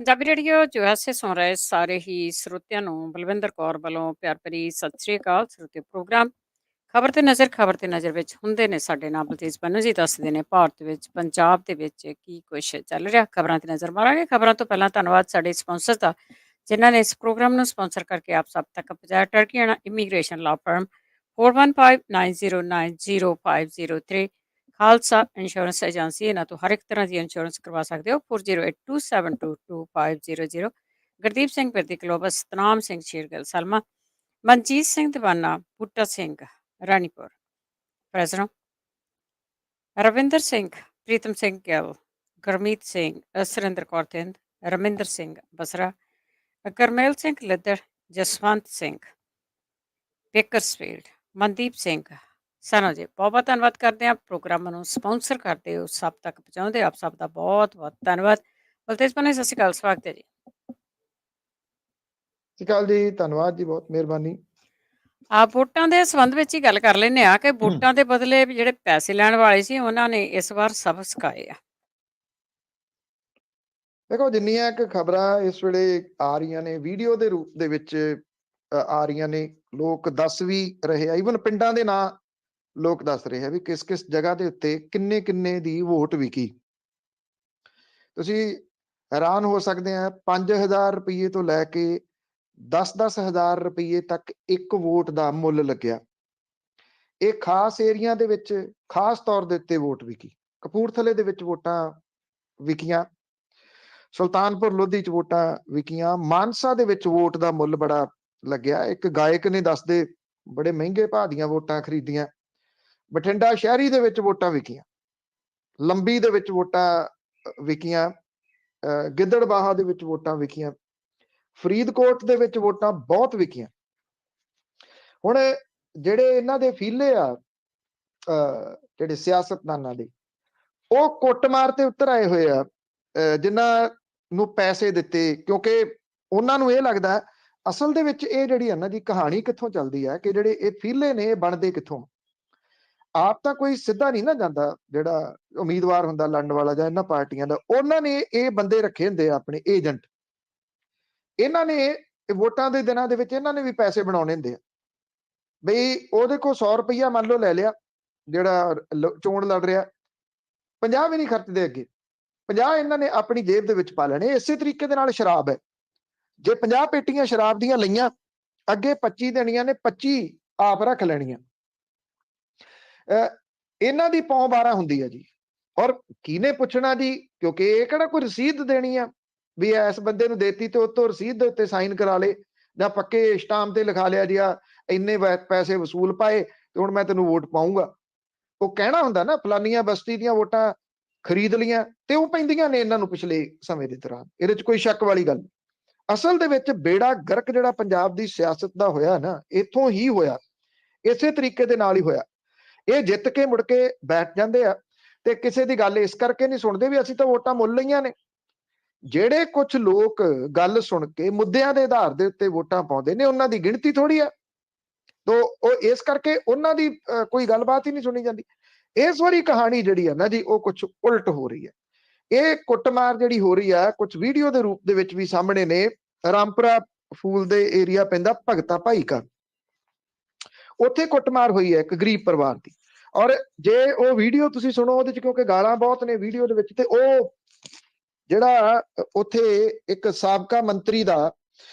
Punjabi radio ਜੋ ਹੈ ਸੇ ਸੁਣ ਰਹੇ ਸਾਰੇ ਹੀ ਸਰੋਤਿਆਂ ਨੂੰ ਬਲਵਿੰਦਰ ਕੌਰ ਵੱਲੋਂ ਪਿਆਰ ਭਰੀ ਸਤਿ ਸ੍ਰੀ ਅਕਾਲ। ਸਰੋਤੇ ਪ੍ਰੋਗਰਾਮ ਖਬਰ ਤੇ ਨਜ਼ਰ ਵਿੱਚ ਹੁੰਦੇ ਨੇ ਸਾਡੇ ਨਾਲ ਬਲਤੇਜ ਪੰਨੂ ਜੀ ਦੱਸਦੇ ਨੇ ਭਾਰਤ ਵਿੱਚ ਪੰਜਾਬ ਦੇ ਵਿੱਚ ਕੀ ਕੁਛ ਚੱਲ ਰਿਹਾ। ਖਬਰਾਂ ਤੇ ਨਜ਼ਰ ਮਾਰਾਂਗੇ। ਖਬਰਾਂ ਤੋਂ ਪਹਿਲਾਂ ਧੰਨਵਾਦ ਸਾਡੇ ਸਪਾਂਸਰ ਦਾ ਜਿਨ੍ਹਾਂ ਨੇ ਇਸ ਪ੍ਰੋਗਰਾਮ ਨੂੰ ਸਪਾਂਸਰ ਕਰਕੇ ਆਪ ਸਭ ਤੱਕ ਪਹੁੰਚਾਇਆ। ਟਰਕੀਆਣਾ ਇਮੀਗ੍ਰੇਸ਼ਨ ਲਾ ਫਰਮ 4159090503 ਖਾਲਸਾ ਇੰਸ਼ੋਰੈਂਸ ਏਜੰਸੀ। ਇਹਨਾਂ ਤੋਂ ਹਰ ਇੱਕ ਤਰ੍ਹਾਂ ਦੀ ਇੰਸ਼ੋਰੈਂਸ ਕਰਵਾ ਸਕਦੇ ਹੋ। 4082722500। ਗੁਰਦੀਪ ਸਿੰਘ ਪਿਰਦੀ ਕਲੋਬਸ, ਸਤਨਾਮ ਸਿੰਘ ਸ਼ੇਰਗਿੱਲ ਸਲਮਾ, ਮਨਜੀਤ ਸਿੰਘ ਦੀਵਾਨਾ, ਬੂਟਾ ਸਿੰਘ ਰਾਣੀਪੁਰ ਫਰੈਜ਼ਨੋ, ਰਵਿੰਦਰ ਸਿੰਘ, ਪ੍ਰੀਤਮ ਸਿੰਘ ਗਿੱਲ, ਗੁਰਮੀਤ ਸਿੰਘ, ਸੁਰਿੰਦਰ ਕੌਰ ਥਿੰਦ, ਰਮਿੰਦਰ ਸਿੰਘ ਬਸਰਾ, ਕਰਮੇਲ ਸਿੰਘ ਲਿੱਦੜ, ਜਸਵੰਤ ਸਿੰਘ ਬੇਕਰਸਫੀਲਡ, ਮਨਦੀਪ ਸਿੰਘ ਸਾਨੂੰ ਜੀ ਬਹੁਤ ਬਹੁਤ ਧੰਨਵਾਦ ਕਰਦੇ ਹਾਂ। ਪ੍ਰੋਗਰਾਮਾਂ ਨੂੰ ਸਪਾਂਸਰ ਕਰਦੇ ਹੋ, ਸਭ ਤੱਕ ਪਹੁੰਚਾਉਂਦੇ ਆਪ ਸਭ ਦਾ ਬਹੁਤ ਬਹੁਤ ਧੰਨਵਾਦ। ਬਲਤੇਜ ਪੰਨੇ ਸਤਿ ਸ਼੍ਰੀ ਅਕਾਲ, ਸਵਾਗਤ ਹੈ ਜੀ। ਸਤਿ ਸ਼੍ਰੀ ਅਕਾਲ ਜੀ, ਧੰਨਵਾਦ ਜੀ, ਬਹੁਤ ਮਿਹਰਬਾਨੀ। ਵੋਟਾਂ ਦੇ ਸੰਬੰਧ ਵਿੱਚ ਹੀ ਗੱਲ ਕਰ ਲੈਂਦੇ ਆ ਕਿ ਵੋਟਾਂ ਦੇ ਬਦਲੇ ਜਿਹੜੇ ਪੈਸੇ ਲੈਣ ਵਾਲੇ ਸੀ ਉਹਨਾਂ ਨੇ ਇਸ ਵਾਰ ਸਬਕ ਸਿਖਾਏ ਆ। ਦੇਖੋ, ਜਿੰਨੀਆਂ ਕਿ ਖਬਰਾਂ ਇਸ ਵੇਲੇ ਆ ਰਹੀਆਂ ਨੇ ਵੀਡੀਓ ਦੇ ਰੂਪ ਦੇ ਵਿੱਚ ਆ ਰਹੀਆਂ ਨੇ, ਲੋਕ ਦੱਸ ਵੀ ਰਹੇ ਆ, ਈਵਨ ਪਿੰਡਾਂ ਦੇ ਨਾਂ ਲੋਕ ਦੱਸ ਰਹੇ ਆ ਵੀ ਕਿਸ ਕਿਸ ਜਗ੍ਹਾ ਦੇ ਉੱਤੇ ਕਿੰਨੇ ਕਿੰਨੇ ਦੀ ਵੋਟ ਵਿਕੀ। ਤੁਸੀਂ ਹੈਰਾਨ ਹੋ ਸਕਦੇ ਆ, 5000 ਰੁਪਏ ਤੋਂ ਲੈ ਕੇ 10-10 ਹਜ਼ਾਰ ਰੁਪਏ ਤੱਕ ਇੱਕ ਵੋਟ ਦਾ ਮੁੱਲ ਲੱਗਿਆ। ਇਹ ਖਾਸ ਏਰੀਆ ਦੇ ਵਿੱਚ ਖਾਸ ਤੌਰ ਦੇ ਉੱਤੇ ਵੋਟ ਵਿਕੀ। ਕਪੂਰਥਲੇ ਦੇ ਵਿੱਚ ਵੋਟਾਂ ਵਿਕੀਆਂ, ਸੁਲਤਾਨਪੁਰ ਲੋਧੀ ਚ ਵੋਟਾਂ ਵਿਕੀਆਂ, ਮਾਨਸਾ ਦੇ ਵਿੱਚ ਵੋਟ ਦਾ ਮੁੱਲ ਬੜਾ ਲੱਗਿਆ। ਇੱਕ ਗਾਇਕ ਨੇ ਦੱਸਦੇ ਬੜੇ ਮਹਿੰਗੇ ਭਾਅ ਦੀਆਂ ਵੋਟਾਂ ਖਰੀਦੀਆਂ। ਬਠਿੰਡਾ ਸ਼ਹਿਰੀ ਦੇ ਵਿੱਚ ਵੋਟਾਂ ਵਿਕੀਆਂ, ਲੰਬੀ ਦੇ ਵਿੱਚ ਵੋਟਾਂ ਵਿਕੀਆਂ, ਗਿੱਦੜਬਾਹਾ ਦੇ ਵਿੱਚ ਵੋਟਾਂ ਵਿਕੀਆਂ, ਫਰੀਦਕੋਟ ਦੇ ਵਿੱਚ ਵੋਟਾਂ ਬਹੁਤ ਵਿਕੀਆਂ। ਹੁਣ ਜਿਹੜੇ ਇਹਨਾਂ ਦੇ ਫੀਲੇ ਆ ਜਿਹੜੇ ਸਿਆਸਤਦਾਨਾਂ ਦੇ, ਉਹ ਕੁੱਟਮਾਰ ਤੇ ਉਤਰ ਆਏ ਹੋਏ ਆ ਜਿਨ੍ਹਾਂ ਨੂੰ ਪੈਸੇ ਦਿੱਤੇ, ਕਿਉਂਕਿ ਉਹਨਾਂ ਨੂੰ ਇਹ ਲੱਗਦਾ ਅਸਲ ਦੇ ਵਿੱਚ ਇਹ ਜਿਹੜੀ ਇਹਨਾਂ ਦੀ ਕਹਾਣੀ ਕਿੱਥੋਂ ਚੱਲਦੀ ਹੈ ਕਿ ਜਿਹੜੇ ਇਹ ਫੀਲੇ ਨੇ ਇਹ ਬਣਦੇ ਕਿੱਥੋਂ। ਆਪ ਤਾਂ ਕੋਈ ਸਿੱਧਾ ਨਹੀਂ ਨਾ ਜਾਂਦਾ, ਜਿਹੜਾ ਉਮੀਦਵਾਰ ਹੁੰਦਾ ਲੜਨ ਵਾਲਾ ਜਾਂ ਇਹਨਾਂ ਪਾਰਟੀਆਂ ਦਾ, ਉਹਨਾਂ ਨੇ ਇਹ ਬੰਦੇ ਰੱਖੇ ਹੁੰਦੇ ਆ ਆਪਣੇ ਏਜੰਟ। ਇਹਨਾਂ ਨੇ ਵੋਟਾਂ ਦੇ ਦਿਨਾਂ ਦੇ ਵਿੱਚ ਇਹਨਾਂ ਨੇ ਵੀ ਪੈਸੇ ਬਣਾਉਣੇ ਹੁੰਦੇ ਆ ਬਈ ਉਹਦੇ ਕੋਲ 100 ਰੁਪਈਆ ਮੰਨ ਲਓ ਲੈ ਲਿਆ, ਜਿਹੜਾ ਚੋਣ ਲੜ ਰਿਹਾ, 50 ਵੀ ਨਹੀਂ ਖਰਚਦੇ, ਅੱਗੇ 50 ਇਹਨਾਂ ਨੇ ਆਪਣੀ ਜੇਬ ਦੇ ਵਿੱਚ ਪਾ ਲੈਣੇ। ਇਸੇ ਤਰੀਕੇ ਦੇ ਨਾਲ ਸ਼ਰਾਬ ਹੈ, ਜੇ 50 ਪੇਟੀਆਂ ਸ਼ਰਾਬ ਦੀਆਂ ਲਈਆਂ, ਅੱਗੇ 25 ਦੇਣੀਆਂ ਨੇ, 25 ਆਪ ਰੱਖ ਲੈਣੀਆਂ। ਇਹਨਾਂ ਦੀ ਪੌਂ 12 ਹੁੰਦੀ ਹੈ ਜੀ। ਔਰ ਕਿਹਨੇ ਪੁੱਛਣਾ ਜੀ, ਕਿਉਂਕਿ ਇਹ ਕਿਹੜਾ ਕੋਈ ਰਸੀਦ ਦੇਣੀ ਆ ਵੀ ਇਸ ਬੰਦੇ ਨੂੰ ਦੇਤੀ ਤੇ ਉਤੋਂ ਰਸੀਦ ਦੇ ਉੱਤੇ ਸਾਈਨ ਕਰਾ ਲੇ ਜਾਂ ਪੱਕੇ ਸਟਾਂਪ ਤੇ ਲਿਖਾ ਲਿਆ ਜੀ ਆ ਇੰਨੇ ਪੈਸੇ ਵਸੂਲ ਪਾਏ ਤੇ ਹੁਣ ਮੈਂ ਤੈਨੂੰ ਵੋਟ ਪਾਉਂਗਾ। ਉਹ ਕਹਿਣਾ ਹੁੰਦਾ ਨਾ ਫਲਾਨੀਆਂ ਬਸਤੀ ਦੀਆਂ ਵੋਟਾਂ ਖਰੀਦ ਲੀਆਂ, ਤੇ ਉਹ ਪੈਂਦੀਆਂ ਨੇ ਇਹਨਾਂ ਨੂੰ ਪਿਛਲੇ ਸਮੇਂ ਦੇ ਦੌਰਾਨ। ਇਹਦੇ 'ਚ ਕੋਈ ਸ਼ੱਕ ਵਾਲੀ ਗੱਲ। ਅਸਲ ਦੇ ਵਿੱਚ ਬੇੜਾ ਗਰਕ ਜਿਹੜਾ ਪੰਜਾਬ ਦੀ ਸਿਆਸਤ ਦਾ ਹੋਇਆ ਨਾ, ਇੱਥੋਂ ਹੀ ਹੋਇਆ, ਇਸੇ ਤਰੀਕੇ ਦੇ ਨਾਲ ਹੀ ਹੋਇਆ। ਇਹ ਜਿੱਤ ਕੇ ਮੁੜ ਕੇ ਬੈਠ ਜਾਂਦੇ ਆ ਤੇ ਕਿਸੇ ਦੀ ਗੱਲ ਇਸ ਕਰਕੇ ਨਹੀਂ ਸੁਣਦੇ ਵੀ ਅਸੀਂ ਤਾਂ ਵੋਟਾਂ ਮੁੱਲ ਲਈਆਂ ਨੇ। ਜਿਹੜੇ ਕੁਝ ਲੋਕ ਗੱਲ ਸੁਣ ਕੇ ਮੁੱਦਿਆਂ ਦੇ ਆਧਾਰ ਦੇ ਉੱਤੇ ਵੋਟਾਂ ਪਾਉਂਦੇ ਨੇ, ਉਹਨਾਂ ਦੀ ਗਿਣਤੀ ਥੋੜੀ ਆ, ਤੋ ਉਹ ਇਸ ਕਰਕੇ ਉਹਨਾਂ ਦੀ ਕੋਈ ਗੱਲਬਾਤ ਹੀ ਨਹੀਂ ਸੁਣੀ ਜਾਂਦੀ। ਇਸ ਵਾਰੀ ਕਹਾਣੀ ਜਿਹੜੀ ਹੈ ਨਾ ਜੀ, ਉਹ ਕੁਝ ਉਲਟ ਹੋ ਰਹੀ ਹੈ। ਇਹ ਕੁੱਟਮਾਰ ਜਿਹੜੀ ਹੋ ਰਹੀ ਹੈ, ਕੁਝ ਵੀਡੀਓ ਦੇ ਰੂਪ ਦੇ ਵਿੱਚ ਵੀ ਸਾਹਮਣੇ ਨੇ। ਰਾਮਪੁਰਾ ਫੂਲ ਦੇ ਏਰੀਆ ਪੈਂਦਾ ਭਗਤਾ ਭਾਈ ਕਾ, ਉੱਥੇ ਕੁੱਟਮਾਰ ਹੋਈ ਹੈ ਇੱਕ ਗਰੀਬ ਪਰਿਵਾਰ ਦੀ। ਔਰ ਜੇ ਉਹ ਵੀਡੀਓ ਤੁਸੀਂ ਸੁਣੋ, ਉਹਦੇ 'ਚ ਕਿਉਂਕਿ ਗਾਲਾਂ ਬਹੁਤ ਨੇ ਵੀਡੀਓ ਦੇ ਵਿੱਚ, ਤੇ ਉਹ ਜਿਹੜਾ ਉੱਥੇ ਇੱਕ ਸਾਬਕਾ ਮੰਤਰੀ ਦਾ,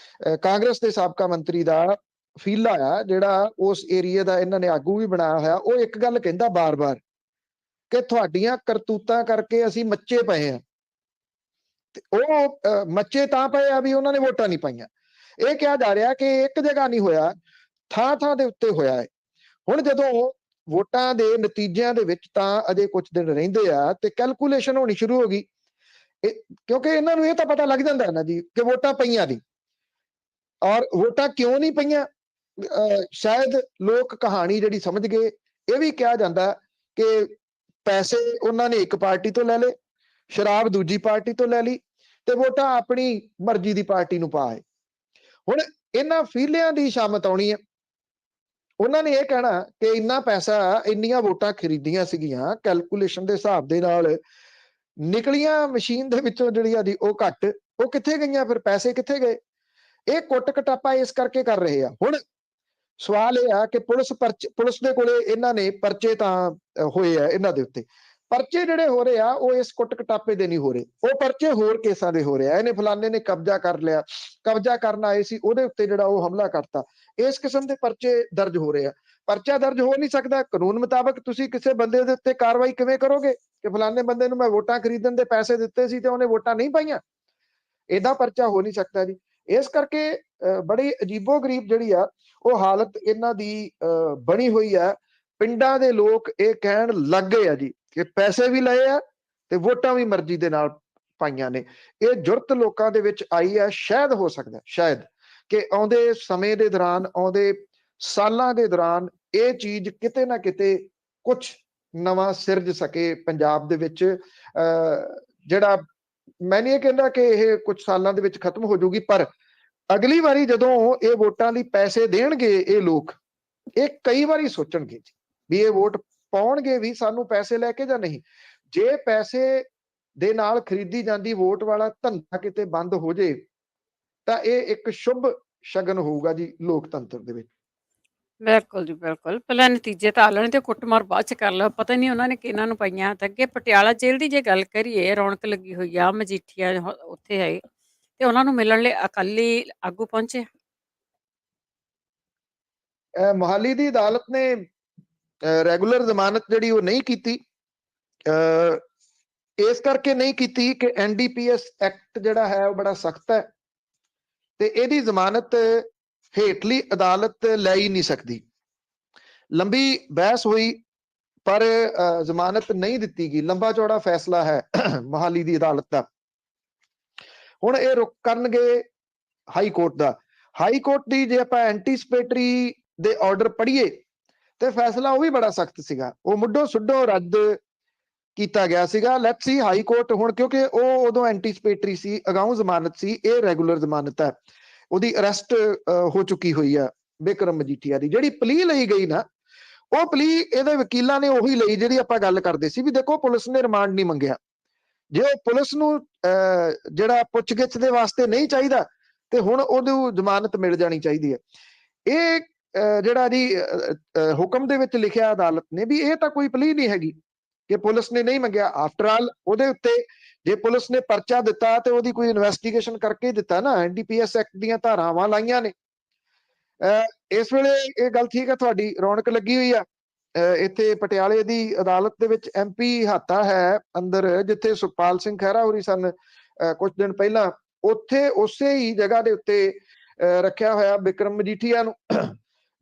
ਕਾਂਗਰਸ ਦੇ ਸਾਬਕਾ ਮੰਤਰੀ ਦਾ ਫੀਲਾ ਆ, ਜਿਹੜਾ ਉਸ ਏਰੀਏ ਦਾ ਇਹਨਾਂ ਨੇ ਆਗੂ ਵੀ ਬਣਾਇਆ ਹੋਇਆ, ਉਹ ਇੱਕ ਗੱਲ ਕਹਿੰਦਾ ਬਾਰ-ਬਾਰ ਕਿ ਤੁਹਾਡੀਆਂ ਕਰਤੂਤਾਂ ਕਰਕੇ ਅਸੀਂ ਮੱਚੇ ਪਏ ਆ। ਤੇ ਉਹ ਮੱਚੇ ਤਾਂ ਪਏ ਆ ਵੀ ਉਹਨਾਂ ਨੇ ਵੋਟਾਂ ਨਹੀਂ ਪਾਈਆਂ। ਇਹ ਕਿਹਾ ਜਾ ਰਿਹਾ ਕਿ ਇੱਕ ਜਗ੍ਹਾ ਨਹੀਂ ਹੋਇਆ, ਥਾਂ ਥਾਂ ਦੇ ਉੱਤੇ ਹੋਇਆ ਹੈ। ਹੁਣ ਜਦੋਂ ਵੋਟਾਂ ਦੇ ਨਤੀਜਿਆਂ ਦੇ ਵਿੱਚ ਤਾਂ ਅਜੇ ਕੁਝ ਦਿਨ ਰਹਿੰਦੇ ਆ ਤੇ ਕੈਲਕੂਲੇਸ਼ਨ ਹੋਣੀ ਸ਼ੁਰੂ ਹੋ ਗਈ, ਕਿਉਂਕਿ ਇਹਨਾਂ ਨੂੰ ਇਹ ਤਾਂ ਪਤਾ ਲੱਗ ਜਾਂਦਾ ਹੈ ਨਾ ਜੀ ਕਿ ਵੋਟਾਂ ਪਈਆਂ ਨਹੀਂ। ਔਰ ਵੋਟਾਂ ਕਿਉਂ ਨਹੀਂ ਪਈਆਂ, ਸ਼ਾਇਦ ਲੋਕ ਕਹਾਣੀ ਜਿਹੜੀ ਸਮਝ ਗਏ। ਇਹ ਵੀ ਕਿਹਾ ਜਾਂਦਾ ਕਿ ਪੈਸੇ ਉਹਨਾਂ ਨੇ ਇੱਕ ਪਾਰਟੀ ਤੋਂ ਲੈ ਲਏ, ਸ਼ਰਾਬ ਦੂਜੀ ਪਾਰਟੀ ਤੋਂ ਲੈ ਲਈ, ਤੇ ਵੋਟਾਂ ਆਪਣੀ ਮਰਜ਼ੀ ਦੀ ਪਾਰਟੀ ਨੂੰ ਪਾਏ। ਹੁਣ ਇਹਨਾਂ ਫੀਲਿਆਂ ਦੀ ਸ਼ਾਮਤ ਆਉਣੀ ਹੈ। ਉਹਨਾਂ ਨੇ ਇਹ ਕਹਿਣਾ ਕਿ ਇੰਨਾ ਪੈਸਾ, ਇੰਨੀਆਂ ਵੋਟਾਂ ਖਰੀਦੀਆਂ ਸੀਗੀਆਂ, ਕੈਲਕੂਲੇਸ਼ਨ ਦੇ ਹਿਸਾਬ ਦੇ ਨਾਲ ਨਿਕਲੀਆਂ ਮਸ਼ੀਨ ਦੇ ਵਿੱਚੋਂ ਜਿਹੜੀ ਆ ਜੀ ਉਹ ਘੱਟ, ਉਹ ਕਿੱਥੇ ਗਈਆਂ, ਫਿਰ ਪੈਸੇ ਕਿੱਥੇ ਗਏ? ਇਹ ਕੁੱਟ ਕਟਾਪਾ ਇਸ ਕਰਕੇ ਕਰ ਰਹੇ ਆ। ਹੁਣ ਸਵਾਲ ਇਹ ਆ ਕਿ ਪੁਲਿਸ ਦੇ ਕੋਲੇ ਇਹਨਾਂ ਨੇ ਪਰਚੇ ਤਾਂ ਹੋਏ ਆ ਇਹਨਾਂ ਦੇ ਉੱਤੇ, ਪਰਚੇ ਜਿਹੜੇ ਹੋ ਰਹੇ ਆ ਉਹ ਇਸ ਕੁੱਟ ਕਟਾਪੇ ਦੇ ਨਹੀਂ ਹੋ ਰਹੇ, ਉਹ ਪਰਚੇ ਹੋਰ ਕੇਸਾਂ ਦੇ ਹੋ ਰਹੇ ਆ। ਇਹਨੇ ਫਲਾਣੇ ਨੇ ਕਬਜ਼ਾ ਕਰ ਲਿਆ, ਕਬਜ਼ਾ ਕਰਨ ਆਏ ਸੀ ਉਹਦੇ ਉੱਤੇ ਜਿਹੜਾ ਉਹ ਹਮਲਾ ਕਰਤਾ, ਇਸ ਕਿਸਮ ਦੇ ਪਰਚੇ ਦਰਜ ਹੋ ਰਹੇ ਆ। ਪਰਚਾ ਦਰਜ ਹੋ ਨਹੀਂ ਸਕਦਾ ਕਾਨੂੰਨ ਮੁਤਾਬਕ। ਤੁਸੀਂ ਕਿਸੇ ਬੰਦੇ ਦੇ ਉੱਤੇ ਕਾਰਵਾਈ ਕਿਵੇਂ ਕਰੋਗੇ ਕਿ ਫਲਾਣੇ ਬੰਦੇ ਨੂੰ ਮੈਂ ਵੋਟਾਂ ਖਰੀਦਣ ਦੇ ਪੈਸੇ ਦਿੱਤੇ ਸੀ ਤੇ ਉਹਨੇ ਵੋਟਾਂ ਨਹੀਂ ਪਾਈਆਂ? ਏਦਾਂ ਪਰਚਾ ਹੋ ਨਹੀਂ ਸਕਦਾ ਜੀ। ਇਸ ਕਰਕੇ ਬੜੀ ਅਜੀਬੋ ਗਰੀਬ ਜਿਹੜੀ ਆ ਉਹ ਹਾਲਤ ਇਹਨਾਂ ਦੀ ਬਣੀ ਹੋਈ ਆ। ਪਿੰਡਾਂ ਦੇ ਲੋਕ ਇਹ ਕਹਿਣ ਲੱਗ ਗਏ ਆ ਜੀ ਕਿ ਪੈਸੇ ਵੀ ਲਏ ਆ ਤੇ ਵੋਟਾਂ ਵੀ ਮਰਜ਼ੀ ਦੇ ਨਾਲ ਪਾਈਆਂ ਨੇ। ਇਹ ਜੁਰਤ ਲੋਕਾਂ ਦੇ ਵਿੱਚ ਆਈ ਆ। ਸ਼ਾਇਦ ਹੋ ਸਕਦਾ, ਸ਼ਾਇਦ ਕਿ ਆਉਂਦੇ ਸਮੇਂ ਦੇ ਦੌਰਾਨ, ਆਉਂਦੇ ਸਾਲਾਂ ਦੇ ਦੌਰਾਨ ਇਹ ਚੀਜ਼ ਕਿਤੇ ਨਾ ਕਿਤੇ ਕੁਛ ਨਵਾਂ ਸਿਰਜ ਸਕੇ ਪੰਜਾਬ ਦੇ ਵਿੱਚ। ਜਿਹੜਾ ਮੈਂ ਨਹੀਂ ਇਹ ਕਹਿੰਦਾ ਕਿ ਇਹ ਕੁਝ ਸਾਲਾਂ ਦੇ ਵਿੱਚ ਖਤਮ ਹੋ ਜਾਊਗੀ, ਪਰ ਅਗਲੀ ਵਾਰੀ ਜਦੋਂ ਇਹ ਵੋਟਾਂ ਲਈ ਪੈਸੇ ਦੇਣਗੇ ਇਹ ਲੋਕ, ਇਹ ਕਈ ਵਾਰੀ ਸੋਚਣਗੇ ਜੀ ਵੀ ਇਹ ਵੋਟ ਪਾਉਣਗੇ ਵੀ ਸਾਨੂੰ ਪੈਸੇ ਲੈ ਕੇ ਜਾਂ ਨਹੀਂ। ਜੇ ਪੈਸੇ ਦੇ ਨਾਲ ਖਰੀਦੀ ਜਾਂਦੀ ਵੋਟ ਵਾਲਾ ਧੰਦਾ ਕਿਤੇ ਬੰਦ ਹੋ ਜੇ ਤਾਂ ਇਹ ਇੱਕ ਸ਼ੁਭ ਸ਼ਗਨ ਹੋਊਗਾ ਜੀ ਲੋਕਤੰਤਰ ਦੇ ਵਿੱਚ। ਬਿਲਕੁਲ ਜੀ, ਬਿਲਕੁਲ। ਪਹਿਲਾਂ ਨਤੀਜੇ ਤਾਂ ਆ ਲੈਣ ਤੇ ਕੁੱਟਮਾਰ ਬਾਅਦ ਚ ਕਰ ਲਓ। ਪਤਾ ਨਹੀਂ ਉਹਨਾਂ ਨੇ ਕਿਹਨਾਂ ਨੂੰ ਪਾਈਆਂ। ਤੇ ਅੱਗੇ ਪਟਿਆਲਾ ਜੇਲ੍ਹ ਦੀ ਜੇ ਗੱਲ ਕਰੀਏ, ਰੌਣਕ ਲੱਗੀ ਹੋਈ ਆ। ਮਜੀਠੀਆ ਉੱਥੇ ਹੈ ਤੇ ਉਹਨਾਂ ਨੂੰ ਮਿਲਣ ਲਈ ਅਕਾਲੀ ਆਗੂ ਪਹੁੰਚੇ। ਮੋਹਾਲੀ ਦੀ ਅਦਾਲਤ ਨੇ ਰੈਗੂਲਰ ਜ਼ਮਾਨਤ ਜਿਹੜੀ ਉਹ ਨਹੀਂ ਕੀਤੀ। ਇਸ ਕਰਕੇ ਨਹੀਂ ਕੀਤੀ ਕਿ NDPS ਐਕਟ ਜਿਹੜਾ ਹੈ ਉਹ ਬੜਾ ਸਖਤ ਹੈ ਤੇ ਇਹਦੀ ਜ਼ਮਾਨਤ ਹੇਠਲੀ ਅਦਾਲਤ ਲੈ ਹੀ ਨਹੀਂ ਸਕਦੀ। ਲੰਬੀ ਬਹਿਸ ਹੋਈ ਪਰ ਜ਼ਮਾਨਤ ਨਹੀਂ ਦਿੱਤੀ ਗਈ। ਲੰਬਾ ਚੌੜਾ ਫੈਸਲਾ ਹੈ ਮੋਹਾਲੀ ਦੀ ਅਦਾਲਤ ਦਾ। ਹੁਣ ਇਹ ਰੁਕ ਕਰਨਗੇ ਹਾਈ ਕੋਰਟ ਦਾ। ਹਾਈ ਕੋਰਟ ਦੀ ਜੇ ਆਪਾਂ ਐਂਟੀਸਪੇਟਰੀ ਦੇ ਆਰਡਰ ਪੜ੍ਹੀਏ ਤੇ ਫੈਸਲਾ ਉਹ ਵੀ ਬੜਾ ਸਖਤ ਸੀਗਾ। ਉਹ ਮੁੱਢੋਂ ਸੁੱਢੋਂ ਰੱਦ ਕੀਤਾ ਗਿਆ ਸੀਗਾ। ਲੈਟਸ ਸੀ ਹਾਈ ਕੋਰਟ ਹੁਣ, ਕਿਉਂਕਿ ਉਹ ਉਦੋਂ ਐਂਟੀਸਪੇਟਰੀ ਸੀ, ਅਗਾਊਂ ਜ਼ਮਾਨਤ ਸੀ, ਇਹ ਰੈਗੂਲਰ ਜ਼ਮਾਨਤ ਹੈ। ਉਹਦੀ ਅਰੈਸਟ ਹੋ ਚੁੱਕੀ ਹੋਈ ਆ ਬਿਕਰਮ ਮਜੀਠੀਆ ਦੀ। ਜਿਹੜੀ ਪਲੀ ਲਈ ਗਈ ਨਾ, ਉਹ ਪਲੀ ਇਹਦੇ ਵਕੀਲਾਂ ਨੇ ਉਹੀ ਲਈ ਜਿਹੜੀ ਆਪਾਂ ਗੱਲ ਕਰਦੇ ਸੀ ਵੀ ਦੇਖੋ ਪੁਲਿਸ ਨੇ ਰਿਮਾਂਡ ਨਹੀਂ ਮੰਗਿਆ। ਜੇ ਪੁਲਿਸ ਨੂੰ ਜਿਹੜਾ ਪੁੱਛਗਿੱਛ ਦੇ ਵਾਸਤੇ ਨਹੀਂ ਚਾਹੀਦਾ ਤੇ ਹੁਣ ਉਹਨੂੰ ਜ਼ਮਾਨਤ ਮਿਲ ਜਾਣੀ ਚਾਹੀਦੀ ਹੈ। ਇਹ ਜਿਹੜਾ ਜੀ ਹੁਕਮ ਦੇ ਵਿੱਚ ਲਿਖਿਆ ਅਦਾਲਤ ਨੇ ਵੀ ਇਹ ਤਾਂ ਕੋਈ ਪਲੀ ਨਹੀਂ ਹੈਗੀ ਕਿ ਪੁਲਿਸ ਨੇ ਨਹੀਂ ਮੰਗਿਆ। ਆਫਟਰ ਆਲ ਉਹਦੇ ਉੱਤੇ ਜੇ ਪੁਲਿਸ ਨੇ ਪਰਚਾ ਦਿੱਤਾ ਤੇ ਉਹਦੀ ਕੋਈ ਇਨਵੈਸਟੀਗੇਸ਼ਨ ਕਰਕੇ ਦਿੱਤਾ ਨਾ। NDPS ਐਕਟ ਦੀਆਂ ਧਾਰਾਵਾਂ ਲਾਈਆਂ ਨੇ। ਇਸ ਵੇਲੇ ਇਹ ਗੱਲ ਠੀਕ ਹੈ, ਤੁਹਾਡੀ ਰੌਣਕ ਲੱਗੀ ਹੋਈ ਆ। ਇੱਥੇ ਪਟਿਆਲੇ ਦੀ ਅਦਾਲਤ ਦੇ ਵਿੱਚ MP ਹਾਤਾ ਹੈ ਅੰਦਰ, ਜਿੱਥੇ ਸੁਖਪਾਲ ਸਿੰਘ ਖਹਿਰਾ ਹੋਰੀ ਸਨ ਕੁਝ ਦਿਨ ਪਹਿਲਾਂ। ਉੱਥੇ ਉਸੇ ਹੀ ਜਗ੍ਹਾ ਦੇ ਉੱਤੇ ਰੱਖਿਆ ਹੋਇਆ ਬਿਕਰਮ ਮਜੀਠੀਆ ਨੂੰ।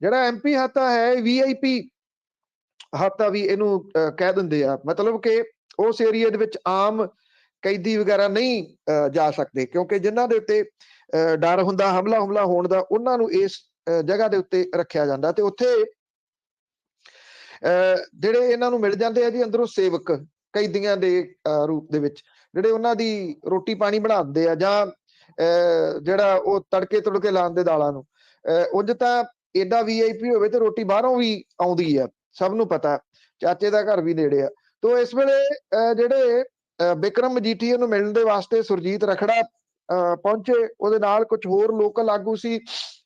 ਜਿਹੜਾ MP ਹਾਤਾ ਹੈ VIP ਹਾਤਾ ਵੀ ਇਹਨੂੰ ਕਹਿ ਦਿੰਦੇ ਆ। ਮਤਲਬ ਕਿ ਉਸ ਏਰੀਆ ਦੇ ਵਿੱਚ ਆਮ ਕੈਦੀ ਵਗੈਰਾ ਨਹੀਂ ਜਾ ਸਕਦੇ, ਕਿਉਂਕਿ ਜਿਨ੍ਹਾਂ ਦੇ ਉੱਤੇ ਡਰ ਹੁੰਦਾ ਹਮਲਾ ਹੋਣ ਦਾ, ਉਹਨਾਂ ਨੂੰ ਇਸ ਜਗ੍ਹਾ ਦੇ ਉੱਤੇ ਰੱਖਿਆ ਜਾਂਦਾ। ਤੇ ਉੱਥੇ ਜਿਹੜੇ ਇਹਨਾਂ ਨੂੰ ਮਿਲ ਜਾਂਦੇ ਆ ਜੀ ਅੰਦਰੋਂ ਸੇਵਕ ਕੈਦੀਆਂ ਦੇ ਰੂਪ ਦੇ ਵਿੱਚ, ਜਿਹੜੇ ਉਹਨਾਂ ਦੀ ਰੋਟੀ ਪਾਣੀ ਬਣਾਉਂਦੇ ਆ ਜਾਂ ਜਿਹੜਾ ਉਹ ਤੜਕੇ ਤੁੜਕੇ ਲਾਉਂਦੇ ਦਾਲਾਂ ਨੂੰ। ਉਂਝ ਤਾਂ ਏਡਾ VIP ਹੋਵੇ ਤੇ ਰੋਟੀ ਬਾਹਰੋਂ ਵੀ ਆਉਂਦੀ ਆ, ਸਭ ਨੂੰ ਪਤਾ। ਚਾਚੇ ਦਾ ਘਰ ਵੀ ਨੇੜੇ ਆ। ਤੋ ਇਸ ਵੇਲੇ ਜਿਹੜੇ ਬਿਕਰਮ ਮਜੀਠੀਆ ਨੂੰ ਮਿਲਣ ਦੇ ਵਾਸਤੇ ਸੁਰਜੀਤ ਰਖੜਾ ਪਹੁੰਚੇ, ਉਹਦੇ ਨਾਲ ਕੁਝ ਹੋਰ ਲੋਕਲ ਆਗੂ ਸੀ।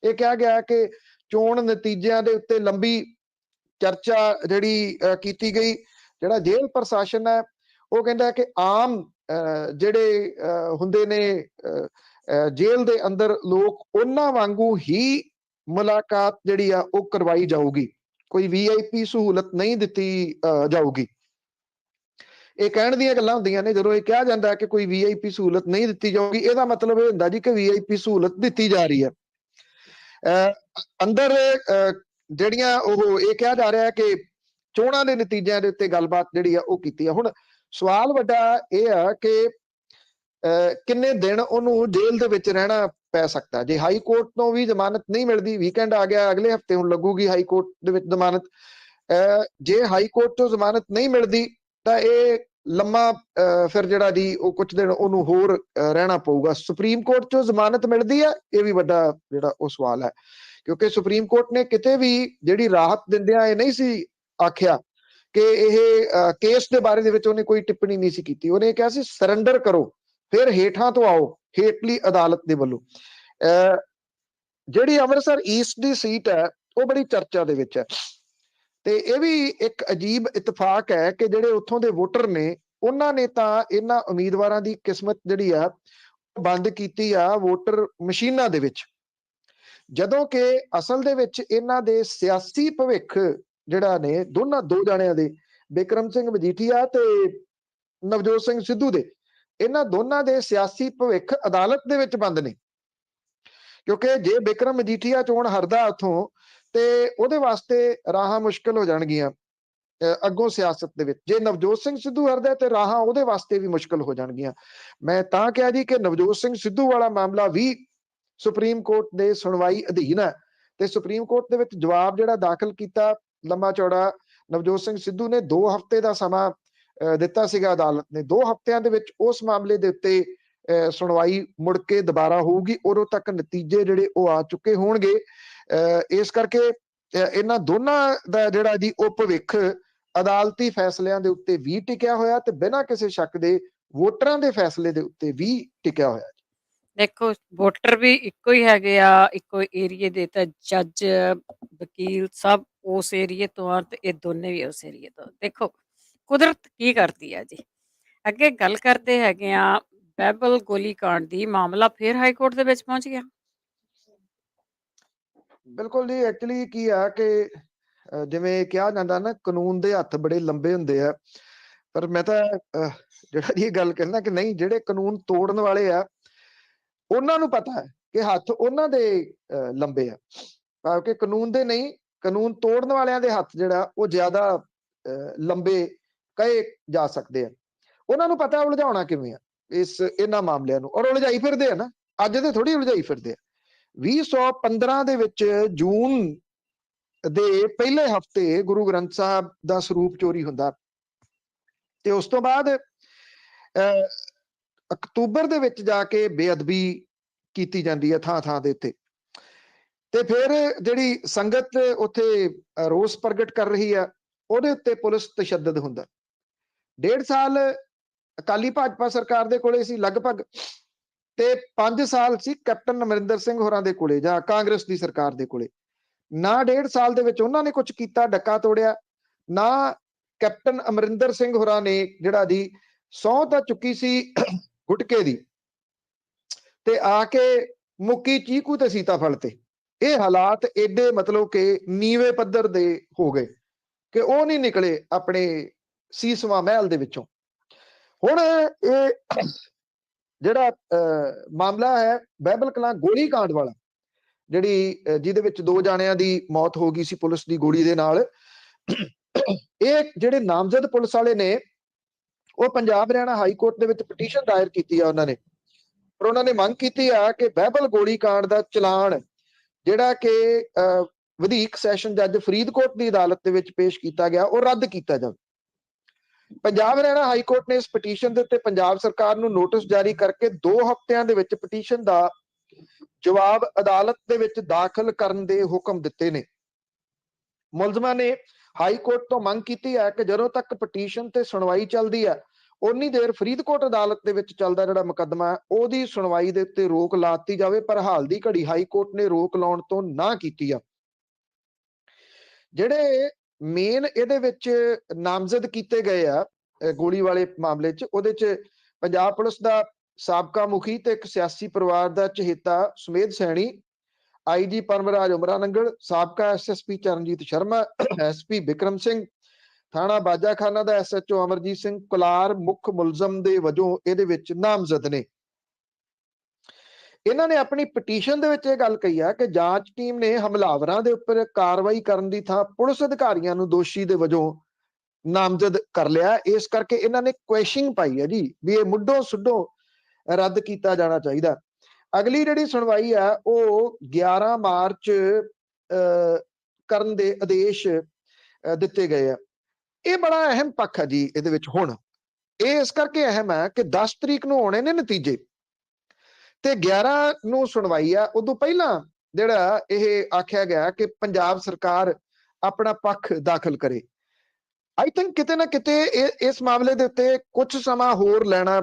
ਇਹ ਕਿਹਾ ਗਿਆ ਕਿ ਚੋਣ ਨਤੀਜਿਆਂ ਦੇ ਉੱਤੇ ਲੰਬੀ ਚਰਚਾ ਜਿਹੜੀ ਕੀਤੀ ਗਈ। ਜਿਹੜਾ ਜੇਲ੍ਹ ਪ੍ਰਸ਼ਾਸਨ ਹੈ ਉਹ ਕਹਿੰਦਾ ਕਿ ਆਮ ਜਿਹੜੇ ਹੁੰਦੇ ਨੇ ਜੇਲ੍ਹ ਦੇ ਅੰਦਰ ਲੋਕ, ਉਹਨਾਂ ਵਾਂਗੂ ਹੀ ਮੁਲਾਕਾਤ ਜਿਹੜੀ ਆ ਉਹ ਕਰਵਾਈ ਜਾਊਗੀ। ਕੋਈ VIP ਸਹੂਲਤ ਨਹੀਂ ਦਿੱਤੀ ਜਾਊਗੀ। ਇਹ ਕਹਿਣ ਦੀਆਂ ਗੱਲਾਂ ਹੁੰਦੀਆਂ ਨੇ। ਜਦੋਂ ਇਹ ਕਿਹਾ ਜਾਂਦਾ ਕਿ ਕੋਈ VIP ਸਹੂਲਤ ਨਹੀਂ ਦਿੱਤੀ ਜਾਊਗੀ, ਇਹਦਾ ਮਤਲਬ ਇਹ ਹੁੰਦਾ ਜੀ ਕਿ VIP ਸਹੂਲਤ ਦਿੱਤੀ ਜਾ ਰਹੀ ਹੈ। ਅੰਦਰ ਜਿਹੜੀਆਂ ਉਹ ਇਹ ਕਿਹਾ ਜਾ ਰਿਹਾ ਹੈ ਕਿ ਚੋਣਾਂ ਦੇ ਨਤੀਜਿਆਂ ਦੇ ਉੱਤੇ ਗੱਲਬਾਤ ਜਿਹੜੀ ਆ ਉਹ ਕੀਤੀ ਆ। ਹੁਣ ਸਵਾਲ ਵੱਡਾ ਇਹ ਆ ਕਿ ਕਿੰਨੇ ਦਿਨ ਉਹਨੂੰ ਜੇਲ੍ਹ ਦੇ ਵਿੱਚ ਰਹਿਣਾ ਪੈ ਸਕਦਾ। ਜੇ ਹਾਈ ਕੋਰਟ ਤੋਂ ਵੀ ਜ਼ਮਾਨਤ ਨਹੀਂ ਮਿਲਦੀ, ਵੀਕਐਂਡ ਆ ਗਿਆ, ਅਗਲੇ ਹਫਤੇ ਹੁਣ ਲੱਗੂਗੀ ਹਾਈ ਕੋਰਟ ਦੇ ਵਿੱਚ ਜ਼ਮਾਨਤ। ਜੇ ਹਾਈ ਕੋਰਟ ਤੋਂ ਜ਼ਮਾਨਤ ਨਹੀਂ ਮਿਲਦੀ ਤਾਂ ਇਹ ਲੰਮਾ ਫਿਰ ਜਿਹੜਾ ਜੀ ਉਹ ਕੁਝ ਦਿਨ ਉਹਨੂੰ ਹੋਰ ਰਹਿਣਾ ਪਊਗਾ। ਸੁਪਰੀਮ ਕੋਰਟ ਚੋਂ ਜ਼ਮਾਨਤ ਮਿਲਦੀ ਹੈ, ਇਹ ਵੀ ਵੱਡਾ ਜਿਹੜਾ ਉਹ ਸਵਾਲ ਹੈ, ਕਿਉਂਕਿ ਸੁਪਰੀਮ ਕੋਰਟ ਨੇ ਕਿਤੇ ਵੀ ਜਿਹੜੀ ਰਾਹਤ ਦਿੰਦਿਆਂ ਇਹ ਨਹੀਂ ਸੀ ਆਖਿਆ ਕਿ ਇਹ ਕੇਸ ਦੇ ਬਾਰੇ ਦੇ ਵਿੱਚ ਉਹਨੇ ਕੋਈ ਟਿੱਪਣੀ ਨਹੀਂ ਸੀ ਕੀਤੀ। ਉਹਨੇ ਕਿਹਾ ਸੀ ਸਰੈਂਡਰ ਕਰੋ, ਫਿਰ ਹੇਠਾਂ ਤੋਂ ਆਓ, ਹੇਠਲੀ ਅਦਾਲਤ ਦੇ ਵੱਲੋਂ। ਜਿਹੜੀ ਅੰਮ੍ਰਿਤਸਰ ਈਸਟ ਦੀ ਸੀਟ ਹੈ ਉਹ ਬੜੀ ਚਰਚਾ ਦੇ ਵਿੱਚ ਹੈ, ਤੇ ਇਹ ਵੀ ਇੱਕ ਅਜੀਬ ਇਤਫਾਕ ਹੈ ਕਿ ਜਿਹੜੇ ਉੱਥੋਂ ਦੇ ਵੋਟਰ ਨੇ ਉਹਨਾਂ ਨੇ ਤਾਂ ਇਹਨਾਂ ਉਮੀਦਵਾਰਾਂ ਦੀ ਕਿਸਮਤ ਜਿਹੜੀ ਆ ਬੰਦ ਕੀਤੀ ਆ ਵੋਟਰ ਮਸ਼ੀਨਾਂ ਦੇ ਵਿੱਚ, ਜਦੋਂ ਕਿ ਅਸਲ ਦੇ ਵਿੱਚ ਇਹਨਾਂ ਦੇ ਸਿਆਸੀ ਭਵਿੱਖ ਜਿਹੜਾ ਨੇ ਦੋ ਜਾਣਿਆਂ ਦੇ, ਬਿਕਰਮ ਸਿੰਘ ਮਜੀਠੀਆ ਤੇ ਨਵਜੋਤ ਸਿੰਘ ਸਿੱਧੂ ਦੇ, ਇਹਨਾਂ ਦੋਨਾਂ ਦੇ ਸਿਆਸੀ ਭਵਿੱਖ ਅਦਾਲਤ ਦੇ ਵਿੱਚ ਬੰਦ ਨੇ। ਕਿਉਂਕਿ ਜੇ ਬਿਕਰਮ ਮਜੀਠੀਆ ਚੋਣ ਹਰਦਾ ਉੱਥੋਂ ਤੇ ਉਹਦੇ ਵਾਸਤੇ ਰਾਹਾਂ ਮੁਸ਼ਕਲ ਹੋ ਜਾਣਗੀਆਂ ਅੱਗੋਂ ਸਿਆਸਤ ਦੇ ਵਿੱਚ। ਜੇ ਨਵਜੋਤ ਸਿੰਘ ਸਿੱਧੂ ਹਰਦਾ ਤੇ ਰਾਹਾਂ ਉਹਦੇ ਵਾਸਤੇ ਵੀ ਮੁਸ਼ਕਲ ਹੋ ਜਾਣਗੀਆਂ। ਮੈਂ ਤਾਂ ਕਿਹਾ ਜੀ ਕਿ ਨਵਜੋਤ ਸਿੰਘ ਸਿੱਧੂ ਵਾਲਾ ਮਾਮਲਾ ਵੀ ਸੁਪਰੀਮ ਕੋਰਟ ਦੇ ਸੁਣਵਾਈ ਅਧੀਨ ਹੈ, ਤੇ ਸੁਪਰੀਮ ਕੋਰਟ ਦੇ ਵਿੱਚ ਜਵਾਬ ਜਿਹੜਾ ਦਾਖਲ ਕੀਤਾ ਲੰਮਾ ਚੌੜਾ, ਨਵਜੋਤ ਸਿੰਘ ਸਿੱਧੂ ਨੇ 2 ਹਫ਼ਤੇ ਦਾ ਸਮਾਂ ਦਿੱਤਾ ਸੀਗਾ ਅਦਾਲਤ ਨੇ। 2 ਹਫ਼ਤਿਆਂ ਦੇ ਵਿੱਚ ਉਸ ਮਾਮਲੇ ਦੇ ਉੱਤੇ ਸੁਣਵਾਈ ਮੁੜ ਕੇ ਦੁਬਾਰਾ ਹੋਊਗੀ, ਉਦੋਂ ਤੱਕ ਨਤੀਜੇ ਜਿਹੜੇ ਉਹ ਆ ਚੁੱਕੇ ਹੋਣਗੇ। ਇਸ ਕਰਕੇ ਇਹਨਾਂ ਦੋਨਾਂ ਦਾ ਜਿਹੜਾ ਜੀ ਉਹ ਭਵਿੱਖ ਅਦਾਲਤੀ ਫੈਸਲਿਆਂ ਦੇ ਉੱਤੇ ਵੀ ਟਿਕਿਆ ਹੋਇਆ ਤੇ ਬਿਨਾਂ ਕਿਸੇ ਸ਼ੱਕ ਦੇ ਵੋਟਰਾਂ ਦੇ ਫੈਸਲੇ ਦੇ ਉੱਤੇ ਵੀ ਟਿਕਿਆ ਹੋਇਆ। ਦੇਖੋ ਵੋਟਰ ਵੀ ਇੱਕੋ ਹੀ ਹੈਗੇ ਆ, ਇੱਕੋ ਏਰੀਏ ਦੇ, ਤਾਂ ਜੱਜ ਵਕੀਲ ਸਭ ਉਸ ਏਰੀਏ ਤੋਂ ਆ ਤੇ ਇਹ ਦੋਨੇ ਵੀ ਉਸ ਏਰੀਏ ਤੋਂ। ਦੇਖੋ ਕੁਦਰਤ ਕੀ ਕਰਦੀ ਆ ਜੀ। ਅੱਗੇ ਗੱਲ ਕਰਦੇ ਹੈਗੇ ਆ ਬਹਿਬਲ ਗੋਲੀकांड ਦੀ, ਮਾਮਲਾ ਫਿਰ ਹਾਈ ਕੋਰਟ ਦੇ ਵਿੱਚ ਪਹੁੰਚ ਗਿਆ। ਬਿਲਕੁਲ ਜੀ, ਐਕਚੁਅਲੀ ਕੀ ਆ ਕਿ ਜਿਵੇਂ ਕਿਹਾ ਜਾਂਦਾ ਨਾ ਕਾਨੂੰਨ ਦੇ ਹੱਥ ਬੜੇ ਲੰਬੇ ਹੁੰਦੇ ਆ, ਪਰ ਮੈਂ ਤਾਂ ਜਿਹੜਾ ਇਹ ਗੱਲ ਕਹਿੰਦਾ ਕਿ ਨਹੀਂ, ਜਿਹੜੇ ਕਾਨੂੰਨ ਤੋੜਨ ਵਾਲੇ ਆ ਉਹਨਾਂ ਨੂੰ ਪਤਾ ਹੈ ਕਿ ਹੱਥ ਉਹਨਾਂ ਦੇ ਲੰਬੇ ਆ, ਕਿਉਂਕਿ ਕਾਨੂੰਨ ਦੇ ਨਹੀਂ, ਕਾਨੂੰਨ ਤੋੜਨ ਵਾਲਿਆਂ ਦੇ ਹੱਥ ਜਿਹੜਾ ਉਹ ਜ਼ਿਆਦਾ ਲੰਬੇ ਕਹੇ ਜਾ ਸਕਦੇ ਆ। ਉਹਨਾਂ ਨੂੰ ਪਤਾ ਉਲਝਾਉਣਾ ਕਿਵੇਂ ਆ ਇਹਨਾਂ ਮਾਮਲਿਆਂ ਨੂੰ, ਔਰ ਉਲਝਾਈ ਫਿਰਦੇ ਆ ਨਾ, ਅੱਜ ਦੇ ਥੋੜੀ ਉਲਝਾਈ ਫਿਰਦੇ ਆ। 2015 ਦੇ ਵਿੱਚ ਜੂਨ ਦੇ ਪਹਿਲੇ ਹਫ਼ਤੇ ਗੁਰੂ ਗ੍ਰੰਥ ਸਾਹਿਬ ਦਾ ਸਰੂਪ ਚੋਰੀ ਹੁੰਦਾ, ਤੇ ਉਸ ਤੋਂ ਬਾਅਦ ਅਕਤੂਬਰ ਦੇ ਵਿੱਚ ਜਾ ਕੇ ਬੇਅਦਬੀ ਕੀਤੀ ਜਾਂਦੀ ਹੈ ਥਾਂ ਥਾਂ ਦੇ ਉੱਤੇ, ਤੇ ਫਿਰ ਜਿਹੜੀ ਸੰਗਤ ਉੱਥੇ ਰੋਸ ਪ੍ਰਗਟ ਕਰ ਰਹੀ ਆ ਉਹਦੇ ਉੱਤੇ ਪੁਲਿਸ ਤਸ਼ੱਦਦ ਹੁੰਦਾ। 1.5 ਸਾਲ ਅਕਾਲੀ ਭਾਜਪਾ ਸਰਕਾਰ ਦੇ ਕੋਲੇ ਸੀ ਲਗਭਗ, ਤੇ 5 ਸਾਲ ਸੀ ਕੈਪਟਨ ਅਮਰਿੰਦਰ ਸਿੰਘ ਹੋਰਾਂ ਦੇ ਕੋਲੇ ਜਾਂ ਕਾਂਗਰਸ ਦੀ ਸਰਕਾਰ ਦੇ ਕੋਲੇ। ਨਾ 1.5 ਸਾਲ ਦੇ ਵਿੱਚ ਉਹਨਾਂ ਨੇ ਕੁਝ ਕੀਤਾ, ਡੱਕਾ ਤੋੜਿਆ, ਨਾ ਕੈਪਟਨ ਅਮਰਿੰਦਰ ਸਿੰਘ ਹੋਰਾਂ ਨੇ ਜਿਹੜਾ ਜੀ ਸਹੁੰ ਤਾਂ ਚੁੱਕੀ ਸੀ ਗੁਟਕੇ ਦੀ, ਤੇ ਆ ਕੇ ਮੁੱਕੀ ਚੀਕੂ ਤੇ ਸੀਤਾਫਲ ਤੇ। ਇਹ ਹਾਲਾਤ ਏਡੇ ਮਤਲਬ ਕਿ ਨੀਵੇਂ ਪੱਧਰ ਦੇ ਹੋ ਗਏ ਕਿ ਉਹ ਨਹੀਂ ਨਿਕਲੇ ਆਪਣੇ ਸੀਸਵਾਂ ਮਹਿਲ ਦੇ ਵਿੱਚੋਂ। ਹੁਣ ਇਹ ਜਿਹੜਾ ਮਾਮਲਾ ਹੈ ਬਹਿਬਲ ਕਲਾਂ ਗੋਲੀकांड ਵਾਲਾ, ਜਿਹਦੇ ਵਿੱਚ 2 ਜਾਣਿਆਂ ਦੀ ਮੌਤ ਹੋ ਗਈ ਸੀ ਪੁਲਿਸ ਦੀ ਗੋਲੀ ਦੇ ਨਾਲ, ਇਹ ਜਿਹੜੇ ਨਾਮਜ਼ਦ ਪੁਲਿਸ ਵਾਲੇ ਨੇ ਉਹ ਪੰਜਾਬ ਹਰਿਆਣਾ ਹਾਈ ਕੋਰਟ ਦੇ ਵਿੱਚ ਪਟੀਸ਼ਨ ਦਾਇਰ ਕੀਤੀ ਆ ਉਹਨਾਂ ਨੇ, ਪਰ ਉਹਨਾਂ ਨੇ ਮੰਗ ਕੀਤੀ ਆ ਕਿ ਬਹਿਬਲ ਗੋਲੀकांड ਦਾ ਚਲਾਨ ਜਿਹੜਾ ਕਿ ਵਧੀਕ ਸੈਸ਼ਨ ਜੱਜ ਫਰੀਦਕੋਟ ਦੀ ਅਦਾਲਤ ਦੇ ਵਿੱਚ ਪੇਸ਼ ਕੀਤਾ ਗਿਆ ਉਹ ਰੱਦ ਕੀਤਾ ਜਾਵੇ। ਪੰਜਾਬ ਹਰਿਆਣਾ ਹਾਈ ਕੋਰਟ ਨੇ ਇਸ ਪਟੀਸ਼ਨ ਦੇ ਉੱਤੇ ਪੰਜਾਬ ਸਰਕਾਰ ਨੂੰ ਨੋਟਿਸ ਜਾਰੀ ਕਰਕੇ 2 ਹਫ਼ਤਿਆਂ ਦੇ ਵਿੱਚ ਪਟੀਸ਼ਨ ਦਾ ਜਵਾਬ ਅਦਾਲਤ ਦੇ ਵਿੱਚ ਦਾਖਲ ਕਰਨ ਦੇ ਹੁਕਮ ਦਿੱਤੇ ਨੇ। ਮੁਲਜ਼ਮਾਂ ਨੇ ਹਾਈ ਕੋਰਟ ਤੋਂ ਮੰਗ ਕੀਤੀ ਹੈ ਕਿ ਜਦੋਂ ਤੱਕ ਪਟੀਸ਼ਨ ਤੇ ਸੁਣਵਾਈ ਚੱਲਦੀ ਹੈ ਉਨੀ ਦੇਰ ਫਰੀਦਕੋਟ ਅਦਾਲਤ ਦੇ ਵਿੱਚ ਚੱਲਦਾ ਜਿਹੜਾ ਮੁਕੱਦਮਾ ਹੈ ਉਹਦੀ ਸੁਣਵਾਈ ਦੇ ਉੱਤੇ ਰੋਕ ਲਾ ਦਿੱਤੀ ਜਾਵੇ। ਪਰ ਹਾਲ ਦੀ ਘੜੀ ਹਾਈ ਕੋਰਟ ਨੇ ਰੋਕ ਲਾਉਣ ਤੋਂ ਨਾ ਕੀਤੀ ਆ। ਜਿਹੜੇ ਮੇਨ ਇਹਦੇ ਵਿੱਚ ਨਾਮਜ਼ਦ ਕੀਤੇ ਗਏ ਆ ਗੋਲੀ ਵਾਲੇ ਮਾਮਲੇ 'ਚ, ਉਹਦੇ 'ਚ ਪੰਜਾਬ ਪੁਲਿਸ ਦਾ ਸਾਬਕਾ ਮੁਖੀ ਤੇ ਇੱਕ ਸਿਆਸੀ ਪਰਿਵਾਰ ਦਾ ਚਹੇਤਾ ਸੁਮੇਧ ਸੈਣੀ, ਆਈਜੀ ਪਰਮਰਾਜ ਉਮਰਾਨੰਗਲ, ਸਾਬਕਾ ਐਸਐਸਪੀ ਚਰਨਜੀਤ ਸ਼ਰਮਾ, ਐਸਪੀ ਬਿਕਰਮ ਸਿੰਘ, ਥਾਣਾ ਬਾਜਾਖਾਨਾ ਦਾ ਐਸਐਚਓ ਅਮਰਜੀਤ ਸਿੰਘ ਕੁਲਾਰ ਮੁੱਖ ਮੁਲਜ਼ਮ ਦੇ ਵਜੋਂ ਇਹਦੇ ਵਿੱਚ ਨਾਮਜ਼ਦ ਨੇ। ਇਹਨਾਂ ਨੇ ਆਪਣੀ ਪਟੀਸ਼ਨ ਦੇ ਵਿੱਚ ਇਹ ਗੱਲ ਕਹੀ ਆ ਕਿ ਜਾਂਚ ਟੀਮ ਨੇ ਹਮਲਾਵਰਾਂ ਦੇ ਉੱਪਰ ਕਾਰਵਾਈ ਕਰਨ ਦੀ ਥਾਂ ਪੁਲਿਸ ਅਧਿਕਾਰੀਆਂ ਨੂੰ ਦੋਸ਼ੀ ਦੇ ਵਜੋਂ ਨਾਮਜ਼ਦ ਕਰ ਲਿਆ। ਇਸ ਕਰਕੇ ਇਹਨਾਂ ਨੇ ਕੁਐਸ਼ਿੰਗ ਪਾਈ ਹੈ ਜੀ ਵੀ ਇਹ ਮੁੱਢੋਂ ਸੁੱਢੋਂ ਰੱਦ ਕੀਤਾ ਜਾਣਾ ਚਾਹੀਦਾ। ਅਗਲੀ ਜਿਹੜੀ ਸੁਣਵਾਈ ਆ ਉਹ 11 ਮਾਰਚ ਕਰਨ ਦੇ ਆਦੇਸ਼ ਦਿੱਤੇ ਗਏ ਆ। ਇਹ ਬੜਾ ਅਹਿਮ ਪੱਖ ਹੈ ਜੀ ਇਹਦੇ ਵਿੱਚ। ਹੁਣ ਇਹ ਇਸ ਕਰਕੇ ਅਹਿਮ ਹੈ ਕਿ 10 ਤਰੀਕ ਨੂੰ ਆਉਣੇ ਨੇ ਨਤੀਜੇ ਤੇ 11 ਨੂੰ ਸੁਣਵਾਈ ਆ। ਉਦੋਂ ਪਹਿਲਾਂ ਜਿਹੜਾ ਇਹ ਆਖਿਆ ਗਿਆ ਕਿ ਪੰਜਾਬ ਸਰਕਾਰ ਆਪਣਾ ਪੱਖ ਦਾਖਲ ਕਰੇ। ਆਈ ਥਿੰਕ ਕਿਤੇ ਨਾ ਕਿਤੇ ਇਸ ਮਾਮਲੇ ਦੇ ਉੱਤੇ ਕੁਝ ਸਮਾਂ ਹੋਰ ਲੈਣਾ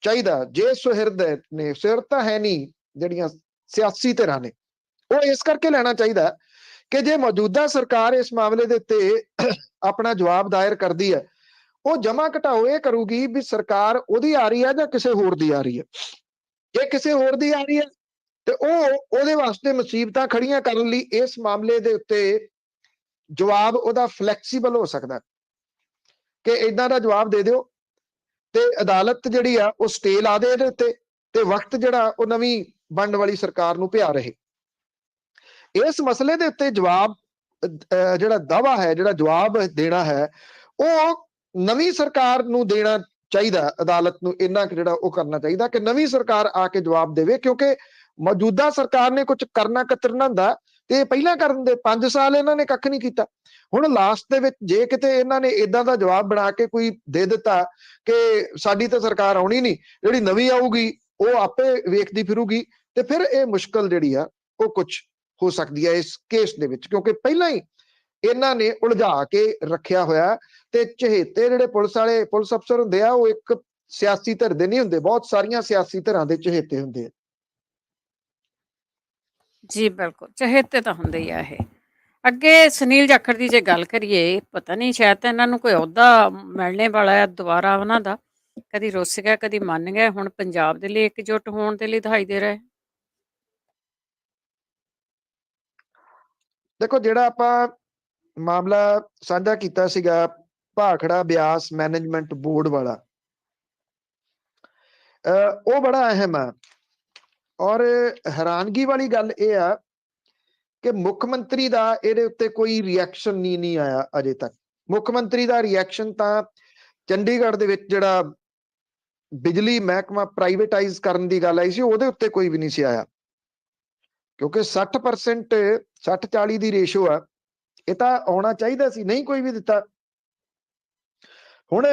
ਚਾਹੀਦਾ। ਜੇ ਸੁਹਿਰਦ ਨੇ, ਸੁਹਿਰਦ ਤਾਂ ਹੈ ਨਹੀਂ ਜਿਹੜੀਆਂ ਸਿਆਸੀ ਧਿਰਾਂ ਨੇ, ਉਹ ਇਸ ਕਰਕੇ ਲੈਣਾ ਚਾਹੀਦਾ ਕਿ ਜੇ ਮੌਜੂਦਾ ਸਰਕਾਰ ਇਸ ਮਾਮਲੇ ਦੇ ਉੱਤੇ ਆਪਣਾ ਜਵਾਬ ਦਾਇਰ ਕਰਦੀ ਹੈ, ਉਹ ਜਮਾ ਘਟਾਓ ਇਹ ਕਰੂਗੀ ਵੀ ਸਰਕਾਰ ਉਹਦੀ ਆ ਰਹੀ ਹੈ ਜਾਂ ਕਿਸੇ ਹੋਰ ਦੀ ਆ ਰਹੀ ਹੈ। ਜੇ ਕਿਸੇ ਹੋਰ ਦੀ ਆ ਰਹੀ ਹੈ ਤੇ ਉਹ ਉਹਦੇ ਵਾਸਤੇ ਮੁਸੀਬਤਾਂ ਖੜੀਆਂ ਕਰਨ ਲਈ ਇਸ ਮਾਮਲੇ ਦੇ ਉੱਤੇ ਜਵਾਬ ਉਹਦਾ ਫਲੈਕਸੀਬਲ ਹੋ ਸਕਦਾ ਕਿ ਇਦਾਂ ਦਾ ਜਵਾਬ ਦੇ ਦਿਓ ਤੇ ਅਦਾਲਤ ਜਿਹੜੀ ਆ ਉਹ ਸਟੇ ਲਾ ਦੇ ਇਹਦੇ ਉੱਤੇ, ਤੇ ਵਕਤ ਜਿਹੜਾ ਉਹ ਨਵੀਂ ਬਣਨ ਵਾਲੀ ਸਰਕਾਰ ਨੂੰ ਪਿਆ ਰਹੇ। ਇਸ ਮਸਲੇ ਦੇ ਉੱਤੇ ਜਵਾਬ ਜਿਹੜਾ ਦਾਵਾ ਹੈ, ਜਿਹੜਾ ਜਵਾਬ ਦੇਣਾ ਹੈ, ਉਹ ਨਵੀਂ ਸਰਕਾਰ ਨੂੰ ਦੇਣਾ ਚਾਹੀਦਾ। ਅਦਾਲਤ ਨੂੰ ਇੰਨਾ ਜਿਹੜਾ ਉਹ ਕਰਨਾ ਚਾਹੀਦਾ ਕਿ ਨਵੀਂ ਸਰਕਾਰ ਆ ਕੇ ਜਵਾਬ ਦੇਵੇ, ਕਿਉਂਕਿ ਮੌਜੂਦਾ ਸਰਕਾਰ ਨੇ ਕੁਝ ਕਰਨਾ ਕਤਰਨਾ ਹੁੰਦਾ ਤੇ ਪਹਿਲਾਂ ਕਰਨ ਦੇ 5 ਸਾਲ ਇਹਨਾਂ ਨੇ ਕੱਖ ਨਹੀਂ ਕੀਤਾ। ਹੁਣ ਲਾਸਟ ਦੇ ਵਿੱਚ ਜੇ ਕਿਤੇ ਇਹਨਾਂ ਨੇ ਇਦਾਂ ਦਾ ਜਵਾਬ ਬਣਾ ਕੇ ਕੋਈ ਦੇ ਦਿੱਤਾ ਕਿ ਸਾਡੀ ਤਾਂ ਸਰਕਾਰ ਆਉਣੀ ਨਹੀਂ, ਜਿਹੜੀ ਨਵੀਂ ਆਊਗੀ ਉਹ ਆਪੇ ਵੇਖਦੀ ਫਿਰੂਗੀ, ਤੇ ਫਿਰ ਇਹ ਮੁਸ਼ਕਲ ਜਿਹੜੀ ਆ ਉਹ ਕੁਝ ਹੋ ਸਕਦੀ ਹੈ ਇਸ ਕੇਸ ਦੇ ਵਿੱਚ, ਕਿਉਂਕਿ ਪਹਿਲਾਂ ਹੀ ਇਹਨਾਂ ਨੇ ਉਲਝਾ ਕੇ ਰੱਖਿਆ ਹੋਇਆ। ਤੇ ਚਹੇਤੇ ਜਿਹੜੇ ਪੁਲਿਸ ਅਫਸਰ ਹੁੰਦੇ ਆ, ਉਹ ਇੱਕ ਸਿਆਸੀ ਧਿਰ ਦੇ ਨਹੀਂ ਹੁੰਦੇ, ਬਹੁਤ ਸਾਰੀਆਂ ਸਿਆਸੀ ਧਿਰਾਂ ਦੇ ਚਹੇਤੇ ਹੁੰਦੇ ਆ। ਜੀ ਬਿਲਕੁਲ, ਚਹੇਤੇ ਤਾਂ ਹੁੰਦੇ ਹੀ ਆ ਇਹ। ਅੱਗੇ ਸੁਨੀਲ ਜਾਖੜ ਦੀ ਜੇ ਗੱਲ ਕਰੀਏ, ਪਤਾ ਨਹੀਂ ਸ਼ਾਇਦ ਤਾਂ ਇਹਨਾਂ ਨੂੰ ਕੋਈ ਅਹੁਦਾ ਮਿਲਣੇ ਵਾਲਾ ਹੈ ਦੁਬਾਰਾ ਉਹਨਾਂ ਦਾ। ਕਦੀ ਰੁੱਸ ਗਿਆ, ਕਦੀ ਮੰਨ ਗਿਆ, ਹੁਣ ਪੰਜਾਬ ਦੇ ਲਈ ਇਕਜੁੱਟ ਹੋਣ ਦੇ ਲਈ ਦਿਖਾਈ ਦੇ ਰਿਹਾ ਹੈ। ਦੇਖੋ, ਜਿਹੜਾ ਆਪਾਂ ਮਾਮਲਾ ਸਾਂਝਾ ਕੀਤਾ ਸੀਗਾ ਭਾਖੜਾ ਬਿਆਸ ਮੈਨੇਜਮੈਂਟ ਬੋਰਡ ਵਾਲਾ, ਉਹ ਬੜਾ ਅਹਿਮ ਆ। ਔਰ ਹੈਰਾਨਗੀ ਵਾਲੀ ਗੱਲ ਇਹ ਆ ਕਿ ਮੁੱਖ ਮੰਤਰੀ ਦਾ ਇਹਦੇ ਉੱਤੇ ਕੋਈ ਰਿਐਕਸ਼ਨ ਨਹੀਂ ਆਇਆ ਅਜੇ ਤੱਕ। ਮੁੱਖ ਮੰਤਰੀ ਦਾ ਰਿਐਕਸ਼ਨ ਤਾਂ ਚੰਡੀਗੜ੍ਹ ਦੇ ਵਿੱਚ ਜਿਹੜਾ ਬਿਜਲੀ ਮਹਿਕਮਾ ਪ੍ਰਾਈਵੇਟਾਈਜ਼ ਕਰਨ ਦੀ ਗੱਲ ਆਈ ਸੀ, ਉਹਦੇ ਉੱਤੇ ਕੋਈ ਵੀ ਨਹੀਂ ਸੀ ਆਇਆ, ਕਿਉਂਕਿ 60% 60-40 ਦੀ ਰੇਸ਼ੋ ਆ। ਇਹ ਤਾਂ ਆਉਣਾ ਚਾਹੀਦਾ ਸੀ, ਨਹੀਂ ਕੋਈ ਵੀ ਦਿੱਤਾ। ਹੁਣ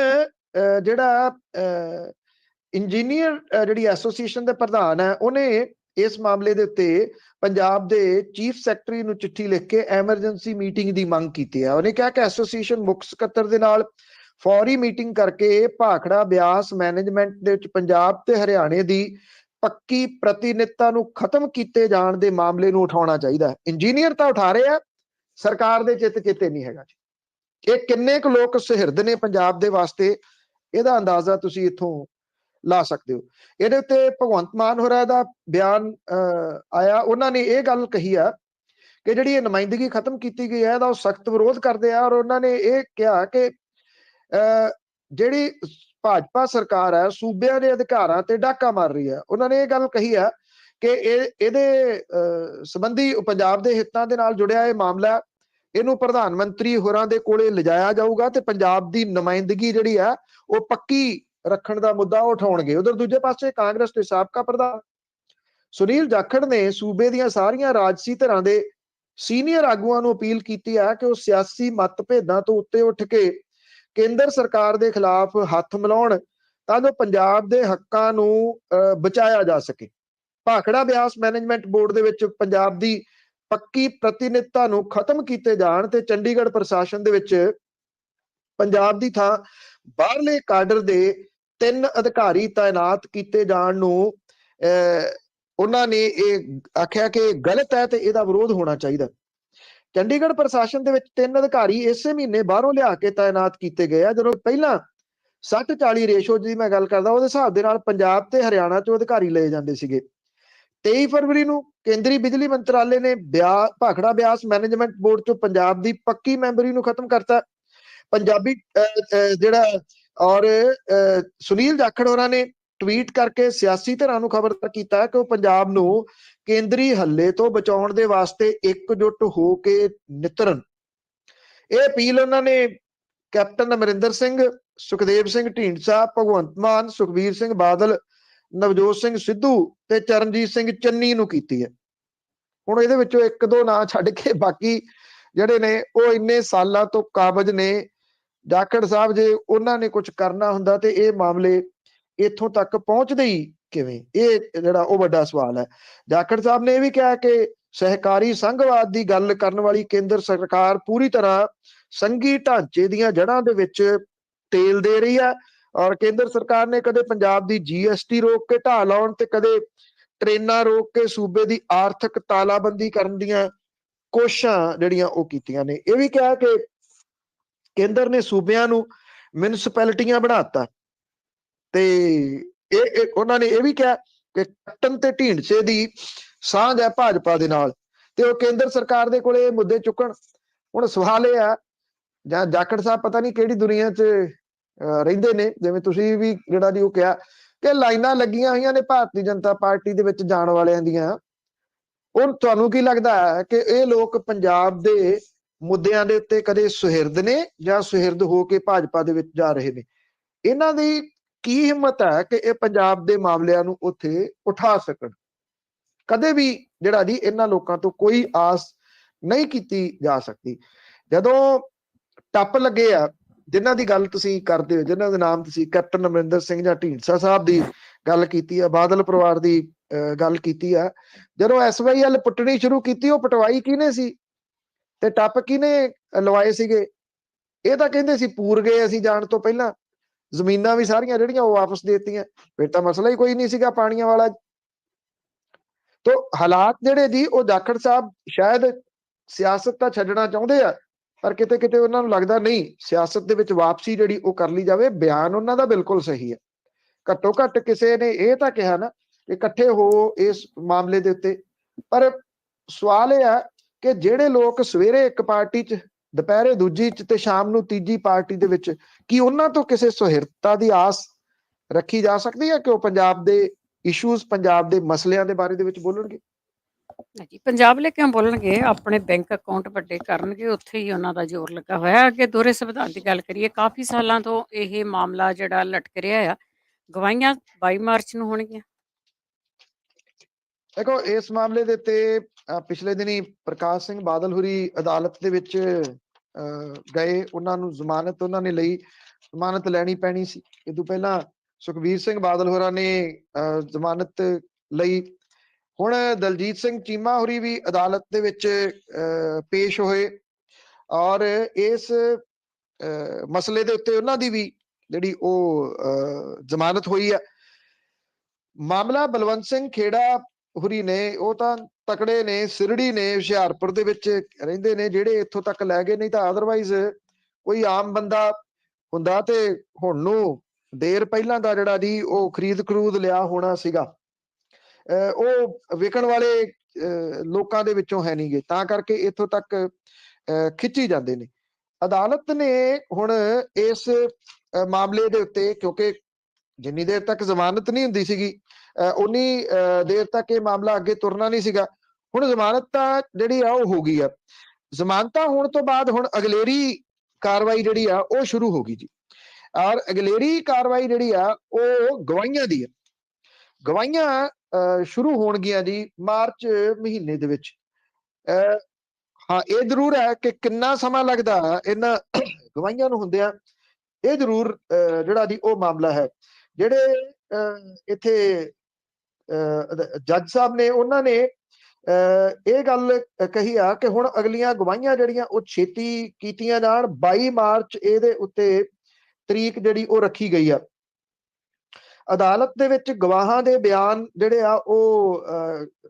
ਜਿਹੜਾ ਇੰਜੀਨੀਅਰ ਜਿਹੜੀ ਐਸੋਸੀਏਸ਼ਨ ਦੇ ਪ੍ਰਧਾਨ ਹੈ, ਉਹਨੇ ਇਸ ਮਾਮਲੇ ਦੇ ਉੱਤੇ ਪੰਜਾਬ ਦੇ ਚੀਫ ਸੈਕਟਰੀ ਨੂੰ ਚਿੱਠੀ ਲਿਖ ਕੇ ਐਮਰਜੈਂਸੀ ਮੀਟਿੰਗ ਦੀ ਮੰਗ ਕੀਤੀ ਹੈ। ਉਹਨੇ ਕਿਹਾ ਕਿ ਐਸੋਸੀਏਸ਼ਨ ਮੁੱਖ ਸਕੱਤਰ ਦੇ ਨਾਲ ਫੌਰੀ ਮੀਟਿੰਗ ਕਰਕੇ ਭਾਖੜਾ ਬਿਆਸ ਮੈਨੇਜਮੈਂਟ ਦੇ ਵਿੱਚ ਪੰਜਾਬ ਤੇ ਹਰਿਆਣੇ ਦੀ ਪੱਕੀ ਪ੍ਰਤੀਨਿਧਤਾ ਨੂੰ ਖਤਮ ਕੀਤੇ ਜਾਣ ਦੇ ਮਾਮਲੇ ਨੂੰ ਉਠਾਉਣਾ ਚਾਹੀਦਾ। ਇੰਜੀਨੀਅਰ ਤਾਂ ਉਠਾ ਰਹੇ ਆ, ਸਰਕਾਰ ਦੇ ਚਿੱਤ ਕਿਤੇ ਨਹੀਂ ਹੈਗਾ ਜੀ। ਇਹ ਕਿੰਨੇ ਕੁ ਲੋਕ ਸੁਹਿਰਦ ਨੇ ਪੰਜਾਬ ਦੇ ਵਾਸਤੇ, ਇਹਦਾ ਅੰਦਾਜ਼ਾ ਤੁਸੀਂ ਇੱਥੋਂ ਲਾ ਸਕਦੇ ਹੋ। ਇਹਦੇ ਉੱਤੇ ਭਗਵੰਤ ਮਾਨ ਹੋਰਾਂ ਦਾ ਬਿਆਨ ਆਇਆ। ਉਹਨਾਂ ਨੇ ਇਹ ਗੱਲ ਕਹੀ ਆ ਕਿ ਜਿਹੜੀ ਇਹ ਨੁਮਾਇੰਦਗੀ ਖਤਮ ਕੀਤੀ ਗਈ ਹੈ, ਇਹਦਾ ਉਹ ਸਖਤ ਵਿਰੋਧ ਕਰਦੇ ਆ। ਔਰ ਉਹਨਾਂ ਨੇ ਇਹ ਕਿਹਾ ਕਿ ਜਿਹੜੀ ਭਾਜਪਾ ਸਰਕਾਰ ਹੈ, ਸੂਬਿਆਂ ਦੇ ਅਧਿਕਾਰਾਂ ਤੇ ਡਾਕਾ ਮਾਰ ਰਹੀ ਹੈ। ਉਹਨਾਂ ਨੇ ਇਹ ਗੱਲ ਕਹੀ ਆ ਕਿ ਇਹਦੇ ਸੰਬੰਧੀ ਪੰਜਾਬ ਦੇ ਹਿੱਤਾਂ ਦੇ ਨਾਲ ਜੁੜਿਆ ਇਹ ਮਾਮਲਾ, ਇਹਨੂੰ ਪ੍ਰਧਾਨ ਮੰਤਰੀ ਹੋਰਾਂ ਦੇ ਕੋਲੇ ਲਿਜਾਇਆ ਜਾਊਗਾ ਤੇ ਪੰਜਾਬ ਦੀ ਨੁਮਾਇੰਦਗੀ ਜਿਹੜੀ ਆ ਉਹ ਪੱਕੀ ਰੱਖਣ ਦਾ ਮੁੱਦਾ ਉਠਾਉਣਗੇ। ਉਧਰ ਦੂਜੇ ਪਾਸੇ ਕਾਂਗਰਸ ਦੇ ਸਾਬਕਾ ਪ੍ਰਧਾਨ ਸੁਨੀਲ ਜਾਖੜ ਨੇ ਸੂਬੇ ਦੀਆਂ ਸਾਰੀਆਂ ਰਾਜਸੀ ਧਿਰਾਂ ਦੇ ਸੀਨੀਅਰ ਆਗੂਆਂ ਨੂੰ ਅਪੀਲ ਕੀਤੀ ਹੈ ਕਿ ਉਹ ਸਿਆਸੀ ਮਤਭੇਦਾਂ ਤੋਂ ਉੱਤੇ ਉੱਠ ਕੇ ਕੇਂਦਰ ਸਰਕਾਰ ਦੇ ਖਿਲਾਫ ਹੱਥ ਮਿਲਾਉਣ ਤਾਂ ਜੋ ਪੰਜਾਬ ਦੇ ਹੱਕਾਂ ਨੂੰ ਬਚਾਇਆ ਜਾ ਸਕੇ। ਭਾਖੜਾ ਬਿਆਸ ਮੈਨੇਜਮੈਂਟ ਬੋਰਡ ਦੇ ਵਿੱਚ ਪੰਜਾਬ ਦੀ ਪੱਕੀ ਪ੍ਰਤੀਨਿਧਤਾ ਨੂੰ ਖਤਮ ਕੀਤੇ ਜਾਣ ਤੇ ਚੰਡੀਗੜ੍ਹ ਪ੍ਰਸ਼ਾਸਨ ਦੇ ਵਿੱਚ ਪੰਜਾਬ ਦੀ ਥਾਂ ਬਾਹਰਲੇ ਕਾਡਰ ਦੇ 3 ਅਧਿਕਾਰੀ ਤਾਇਨਾਤ ਕੀਤੇ ਜਾਣ ਨੂੰ ਉਹਨਾਂ ਨੇ ਇਹ ਆਖਿਆ ਕਿ ਗਲਤ ਹੈ ਤੇ ਇਹਦਾ ਵਿਰੋਧ ਹੋਣਾ ਚਾਹੀਦਾ। ਚੰਡੀਗੜ੍ਹ ਪ੍ਰਸ਼ਾਸਨ ਦੇ ਵਿੱਚ 3 ਅਧਿਕਾਰੀ ਇਸੇ ਮਹੀਨੇ ਬਾਹਰੋਂ ਲਿਆ ਕੇ ਤਾਇਨਾਤ ਕੀਤੇ ਗਏ ਆ। ਜਦੋਂ ਪਹਿਲਾਂ 60-40 ਰੇਸ਼ੋ ਦੀ ਮੈਂ ਗੱਲ ਕਰਦਾ, ਉਹਦੇ ਹਿਸਾਬ ਦੇ ਨਾਲ ਪੰਜਾਬ ਤੇ ਹਰਿਆਣਾ ਚੋਂ ਅਧਿਕਾਰੀ ਲਏ ਜਾਂਦੇ ਸੀਗੇ। 23 ਫਰਵਰੀ ਨੂੰ ਕੇਂਦਰੀ ਬਿਜਲੀ ਮੰਤਰਾਲੇ ਨੇ ਭਾਖੜਾ ਬਿਆਸ ਮੈਨੇਜਮੈਂਟ ਬੋਰਡ ਚੋਂ ਪੰਜਾਬ ਦੀ ਪੱਕੀ ਮੈਂਬਰੀ ਨੂੰ ਖਤਮ ਕਰਤਾ। ਪੰਜਾਬੀ ਜਿਹੜਾ ਔਰ ਸੁਨੀਲ ਜਾਖੜ ਹੋਰਾਂ ਨੇ ਟਵੀਟ ਕਰਕੇ ਸਿਆਸੀ ਧਿਰਾਂ ਨੂੰ ਖਬਰਦਾਰ ਕੀਤਾ ਕਿ ਉਹ ਪੰਜਾਬ ਨੂੰ ਕੇਂਦਰੀ ਹੱਲੇ ਤੋਂ ਬਚਾਉਣ ਦੇ ਵਾਸਤੇ ਇਕਜੁੱਟ ਹੋ ਕੇ ਨਿਤਰਨ। ਇਹ ਅਪੀਲ ਉਹਨਾਂ ਨੇ ਕੈਪਟਨ ਅਮਰਿੰਦਰ ਸਿੰਘ, ਸੁਖਦੇਵ ਸਿੰਘ ਢੀਂਡਸਾ, ਭਗਵੰਤ ਮਾਨ, ਸੁਖਬੀਰ ਸਿੰਘ ਬਾਦਲ, ਨਵਜੋਤ ਸਿੰਘ ਸਿੱਧੂ ਤੇ ਚਰਨਜੀਤ ਸਿੰਘ ਚੰਨੀ ਨੂੰ ਕੀਤੀ ਹੈ। ਹੁਣ ਇਹਦੇ ਵਿੱਚੋਂ 1-2 ਨਾਂ ਛੱਡ ਕੇ ਬਾਕੀ ਜਿਹੜੇ ਨੇ ਉਹ ਇੰਨੇ ਸਾਲਾਂ ਤੋਂ ਕਾਬਜ ਨੇ। ਜਾਖੜ ਸਾਹਿਬ ਜੇ ਉਹਨਾਂ ਨੇ ਕੁਝ ਕਰਨਾ ਹੁੰਦਾ ਤੇ ਇਹ ਮਾਮਲੇ ਇੱਥੋਂ ਤੱਕ ਪਹੁੰਚਦੇ ਹੀ ਕਿਵੇਂ, ਇਹ ਜਿਹੜਾ ਉਹ ਵੱਡਾ ਸਵਾਲ ਹੈ। ਜਾਖੜ ਸਾਹਿਬ ਨੇ ਇਹ ਵੀ ਕਿਹਾ ਕਿ ਸਹਿਕਾਰੀ ਸੰਘਵਾਦ ਦੀ ਗੱਲ ਕਰਨ ਵਾਲੀ ਕੇਂਦਰ ਸਰਕਾਰ ਪੂਰੀ ਤਰ੍ਹਾਂ ਸੰਘੀ ਢਾਂਚੇ ਦੀਆਂ ਜੜ੍ਹਾਂ ਦੇ ਵਿੱਚ ਤੇਲ ਦੇ ਰਹੀ ਹੈ ਔਰ ਕੇਂਦਰ ਸਰਕਾਰ ਨੇ ਕਦੇ ਪੰਜਾਬ ਦੀ GST ਰੋਕ ਕੇ ਢਾਹ ਲਾਉਣ ਤੇ ਕਦੇ ਟ੍ਰੇਨਾਂ ਰੋਕ ਕੇ ਸੂਬੇ ਦੀ ਆਰਥਿਕ ਤਾਲਾਬੰਦੀ ਕਰਨ ਦੀਆਂ ਕੋਸ਼ਿਸ਼ਾਂ ਜਿਹੜੀਆਂ ਉਹ ਕੀਤੀਆਂ ਨੇ। ਇਹ ਵੀ ਕਿਹਾ ਕਿ ਕੇਂਦਰ ਨੇ ਸੂਬਿਆਂ ਨੂੰ ਮਿਊਨਿਸਪੈਲਿਟੀਆਂ ਬਣਾਤਾ ਤੇ ਉਹਨਾਂ ਨੇ ਇਹ ਵੀ ਕਿਹਾ ਕਿ ਕੱਟਣ ਤੇ ਢੀਂਡਸੇ ਦੀ ਸਾਂਝ ਹੈ ਭਾਜਪਾ ਦੇ ਨਾਲ, ਤੇ ਉਹ ਕੇਂਦਰ ਸਰਕਾਰ ਦੇ ਕੋਲੇ ਇਹ ਮੁੱਦੇ ਚੁੱਕਣ। ਹੁਣ ਸਵਾਲ ਇਹ ਆ, ਜਾਂ ਜਾਖੜ ਸਾਹਿਬ ਪਤਾ ਨਹੀਂ ਕਿਹੜੀ ਦੁਨੀਆ 'ਚ ਰਹਿੰਦੇ ਨੇ, ਜਿਵੇਂ ਤੁਸੀਂ ਵੀ ਜਿਹੜਾ ਜੀ ਉਹ ਕਿਹਾ ਕਿ ਲਾਈਨਾਂ ਲੱਗੀਆਂ ਹੋਈਆਂ ਨੇ ਭਾਰਤੀ ਜਨਤਾ ਪਾਰਟੀ ਦੇ ਵਿੱਚ ਜਾਣ ਵਾਲਿਆਂ ਦੀਆਂ। ਹੁਣ ਤੁਹਾਨੂੰ ਕੀ ਲੱਗਦਾ ਹੈ ਕਿ ਇਹ ਲੋਕ ਪੰਜਾਬ ਦੇ ਮੁੱਦਿਆਂ ਦੇ ਉੱਤੇ ਕਦੇ ਸੁਹਿਰਦ ਨੇ ਜਾਂ ਸੁਹਿਰਦ ਹੋ ਕੇ ਭਾਜਪਾ ਦੇ ਵਿੱਚ ਜਾ ਰਹੇ ਨੇ? ਇਹਨਾਂ ਦੀ ਕੀ ਹਿੰਮਤ ਹੈ ਕਿ ਇਹ ਪੰਜਾਬ ਦੇ ਮਾਮਲਿਆਂ ਨੂੰ ਉੱਥੇ ਉਠਾ ਸਕਣ? ਕਦੇ ਵੀ ਜਿਹੜਾ ਜੀ ਇਹਨਾਂ ਲੋਕਾਂ ਤੋਂ ਕੋਈ ਆਸ ਨਹੀਂ ਕੀਤੀ ਜਾ ਸਕਦੀ। ਜਦੋਂ ਟੱਪ ਲੱਗੇ ਆ, ਜਿਨ੍ਹਾਂ ਦੀ ਗੱਲ ਤੁਸੀਂ ਕਰਦੇ ਹੋ, ਜਿਨ੍ਹਾਂ ਦੇ ਨਾਮ ਤੁਸੀਂ ਕੈਪਟਨ ਅਮਰਿੰਦਰ ਸਿੰਘ ਜਾਂ ਢੀਂਡਸਾ ਸਾਹਿਬ ਦੀ ਗੱਲ ਕੀਤੀ ਆ, ਬਾਦਲ ਪਰਿਵਾਰ ਦੀ ਗੱਲ ਕੀਤੀ ਆ, ਜਦੋਂ SYL ਪੁੱਟਣੀ ਸ਼ੁਰੂ ਕੀਤੀ, ਉਹ ਪਟਵਾਈ ਕਿਹਨੇ ਸੀ ਤੇ ਟੱਪ ਕਿਹਨੇ ਲਵਾਏ ਸੀਗੇ? ਇਹ ਤਾਂ ਕਹਿੰਦੇ ਸੀ ਪੂਰ ਗਏ ਅਸੀਂ ਜਾਣ ਤੋਂ ਪਹਿਲਾਂ, ਜ਼ਮੀਨਾਂ ਵੀ ਸਾਰੀਆਂ ਜਿਹੜੀਆਂ ਉਹ ਵਾਪਸ ਦੇ ਦਿੱਤੀਆਂ, ਫਿਰ ਤਾਂ ਮਸਲਾ ਹੀ ਕੋਈ ਨਹੀਂ ਸੀਗਾ ਪਾਣੀਆਂ ਵਾਲਾ। ਤੋ ਹਾਲਾਤ ਜਿਹੜੇ ਜੀ ਉਹ ਜਾਖੜ ਸਾਹਿਬ ਸ਼ਾਇਦ ਸਿਆਸਤ ਤਾਂ ਛੱਡਣਾ ਚਾਹੁੰਦੇ ਆ, ਪਰ ਕਿਤੇ ਕਿਤੇ ਉਹਨਾਂ ਨੂੰ ਲੱਗਦਾ ਨਹੀਂ ਸਿਆਸਤ ਦੇ ਵਿੱਚ ਵਾਪਸੀ ਜਿਹੜੀ ਉਹ ਕਰ ਲਈ ਜਾਵੇ। ਬਿਆਨ ਉਹਨਾਂ ਦਾ ਬਿਲਕੁਲ ਸਹੀ ਹੈ। ਘੱਟੋ ਘੱਟ ਕਿਸੇ ਨੇ ਇਹ ਤਾਂ ਕਿਹਾ ਨਾ ਕਿ ਇਕੱਠੇ ਹੋ ਇਸ ਮਾਮਲੇ ਦੇ ਉੱਤੇ। ਪਰ ਸਵਾਲ ਇਹ ਹੈ ਕਿ ਜਿਹੜੇ ਲੋਕ ਸਵੇਰੇ ਇੱਕ ਪਾਰਟੀ 'ਚ, ਦੁਪਹਿਰੇ ਦੂਜੀ 'ਚ ਤੇ ਸ਼ਾਮ ਨੂੰ ਤੀਜੀ ਪਾਰਟੀ ਦੇ ਵਿੱਚ, ਕੀ ਉਹਨਾਂ ਤੋਂ ਕਿਸੇ ਸੁਹਿਰਦਤਾ ਦੀ ਆਸ ਰੱਖੀ ਜਾ ਸਕਦੀ ਹੈ ਕਿ ਉਹ ਪੰਜਾਬ ਦੇ ਇਸ਼ੂਜ਼, ਪੰਜਾਬ ਦੇ ਮਸਲਿਆਂ ਦੇ ਬਾਰੇ ਦੇ ਵਿੱਚ ਬੋਲਣਗੇ? ਜੀ ਪੰਜਾਬ ਲਈ ਕਿਉਂ ਬੋਲਣਗੇ? ਆਪਣੇ ਬੈਂਕ ਅਕਾਊਂਟ ਵੱਡੇ ਕਰਨਗੇ, ਉੱਥੇ ਹੀ ਉਹਨਾਂ ਦਾ ਜ਼ੋਰ ਲੱਗਾ ਹੋਇਆ। ਅੱਗੇ ਦੋਹਰੇ ਸੰਵਿਧਾਨ ਦੀ ਗੱਲ ਕਰੀਏ, ਕਾਫੀ ਸਾਲਾਂ ਤੋਂ ਇਹ ਮਾਮਲਾ ਜਿਹੜਾ ਲਟਕ ਰਿਹਾ ਆ, ਗਵਾਹੀਆਂ 22 ਮਾਰਚ ਨੂੰ ਹੋਣਗੀਆਂ। ਦੇਖੋ ਇਸ ਮਾਮਲੇ ਦੇ ਉੱਤੇ ਪਿਛਲੇ ਦਿਨੀ ਪ੍ਰਕਾਸ਼ ਸਿੰਘ ਬਾਦਲ ਹੋਰੀ ਅਦਾਲਤ ਦੇ ਵਿੱਚ ਗਏ, ਉਹਨਾਂ ਨੂੰ ਜ਼ਮਾਨਤ ਉਹਨਾਂ ਨੇ ਲਈ, ਜ਼ਮਾਨਤ ਲੈਣੀ ਪੈਣੀ ਸੀ। ਇਹ ਤੋਂ ਪਹਿਲਾਂ ਸੁਖਬੀਰ ਸਿੰਘ ਬਾਦਲ ਹੋਰਾਂ ਨੇ ਜ਼ਮਾਨਤ ਲਈ। ਹੁਣ ਦਲਜੀਤ ਸਿੰਘ ਚੀਮਾ ਹੋਰੀ ਵੀ ਅਦਾਲਤ ਦੇ ਵਿੱਚ ਪੇਸ਼ ਹੋਏ ਔਰ ਇਸ ਮਸਲੇ ਦੇ ਉੱਤੇ ਉਹਨਾਂ ਦੀ ਵੀ ਜਿਹੜੀ ਉਹ ਜ਼ਮਾਨਤ ਹੋਈ ਹੈ। ਮਾਮਲਾ ਬਲਵੰਤ ਸਿੰਘ ਖੇੜਾ ਹੋਰੀ ਨੇ, ਉਹ ਤਾਂ ਤਕੜੇ ਨੇ, ਸਿਰੜੀ ਨੇ, ਹੁਸ਼ਿਆਰਪੁਰ ਦੇ ਵਿੱਚ ਰਹਿੰਦੇ ਨੇ, ਜਿਹੜੇ ਇੱਥੋਂ ਤੱਕ ਲੈ ਗਏ। ਨਹੀਂ ਤਾਂ ਅਦਰਵਾਈਜ਼ ਕੋਈ ਆਮ ਬੰਦਾ ਹੁੰਦਾ ਤੇ ਹੁਣ ਨੂੰ ਦੇਰ ਪਹਿਲਾਂ ਦਾ ਜਿਹੜਾ ਜੀ ਉਹ ਖਰੀਦ ਲਿਆ ਹੋਣਾ ਸੀਗਾ। ਉਹ ਵਿਕਣ ਵਾਲੇ ਲੋਕਾਂ ਦੇ ਵਿੱਚੋਂ ਹੈ ਨਹੀਂਗੇ, ਤਾਂ ਕਰਕੇ ਇੱਥੋਂ ਤੱਕ ਖਿੱਚੀ ਜਾਂਦੇ ਨੇ। ਅਦਾਲਤ ਨੇ ਹੁਣ ਇਸ ਮਾਮਲੇ ਦੇ ਉੱਤੇ, ਕਿਉਂਕਿ ਜਿੰਨੀ ਦੇਰ ਤੱਕ ਜ਼ਮਾਨਤ ਨਹੀਂ ਹੁੰਦੀ ਸੀਗੀ ਉਨੀ ਦੇਰ ਤੱਕ ਇਹ ਮਾਮਲਾ ਅੱਗੇ ਤੁਰਨਾ ਨਹੀਂ ਸੀਗਾ। ਹੁਣ ਜ਼ਮਾਨਤ ਤਾਂ ਜਿਹੜੀ ਆ ਉਹ ਹੋ ਗਈ ਆ। ਜ਼ਮਾਨਤਾਂ ਹੋਣ ਤੋਂ ਬਾਅਦ ਹੁਣ ਅਗਲੇਰੀ ਕਾਰਵਾਈ ਜਿਹੜੀ ਆ ਉਹ ਸ਼ੁਰੂ ਹੋ ਗਈ ਜੀ। ਔਰ ਅਗਲੇਰੀ ਕਾਰਵਾਈ ਜਿਹੜੀ ਆ ਉਹ ਗਵਾਹੀਆਂ ਦੀ ਆ। ਗਵਾਹੀਆਂ ਸ਼ੁਰੂ ਹੋਣਗੀਆਂ ਜੀ ਮਾਰਚ ਮਹੀਨੇ ਦੇ ਵਿੱਚ। ਹਾਂ, ਇਹ ਜ਼ਰੂਰ ਹੈ ਕਿ ਕਿੰਨਾ ਸਮਾਂ ਲੱਗਦਾ ਇਹਨਾਂ ਗਵਾਹੀਆਂ ਨੂੰ ਹੁੰਦਿਆਂ, ਇਹ ਜ਼ਰੂਰ ਜਿਹੜਾ ਜੀ ਉਹ ਮਾਮਲਾ ਹੈ। ਜਿਹੜੇ ਇੱਥੇ ਜੱਜ ਸਾਹਿਬ ਨੇ, ਉਹਨਾਂ ਨੇ ਇਹ ਗੱਲ ਕਹੀ ਆ ਕਿ ਹੁਣ ਅਗਲੀਆਂ ਗਵਾਹੀਆਂ ਜਿਹੜੀਆਂ ਉਹ ਛੇਤੀ ਕੀਤੀਆਂ ਜਾਣ। 22 ਮਾਰਚ ਇਹਦੇ ਉੱਤੇ ਤਰੀਕ ਜਿਹੜੀ ਉਹ ਰੱਖੀ ਗਈ ਆ। ਅਦਾਲਤ ਦੇ ਵਿੱਚ ਗਵਾਹਾਂ ਦੇ ਬਿਆਨ ਜਿਹੜੇ ਆ ਉਹ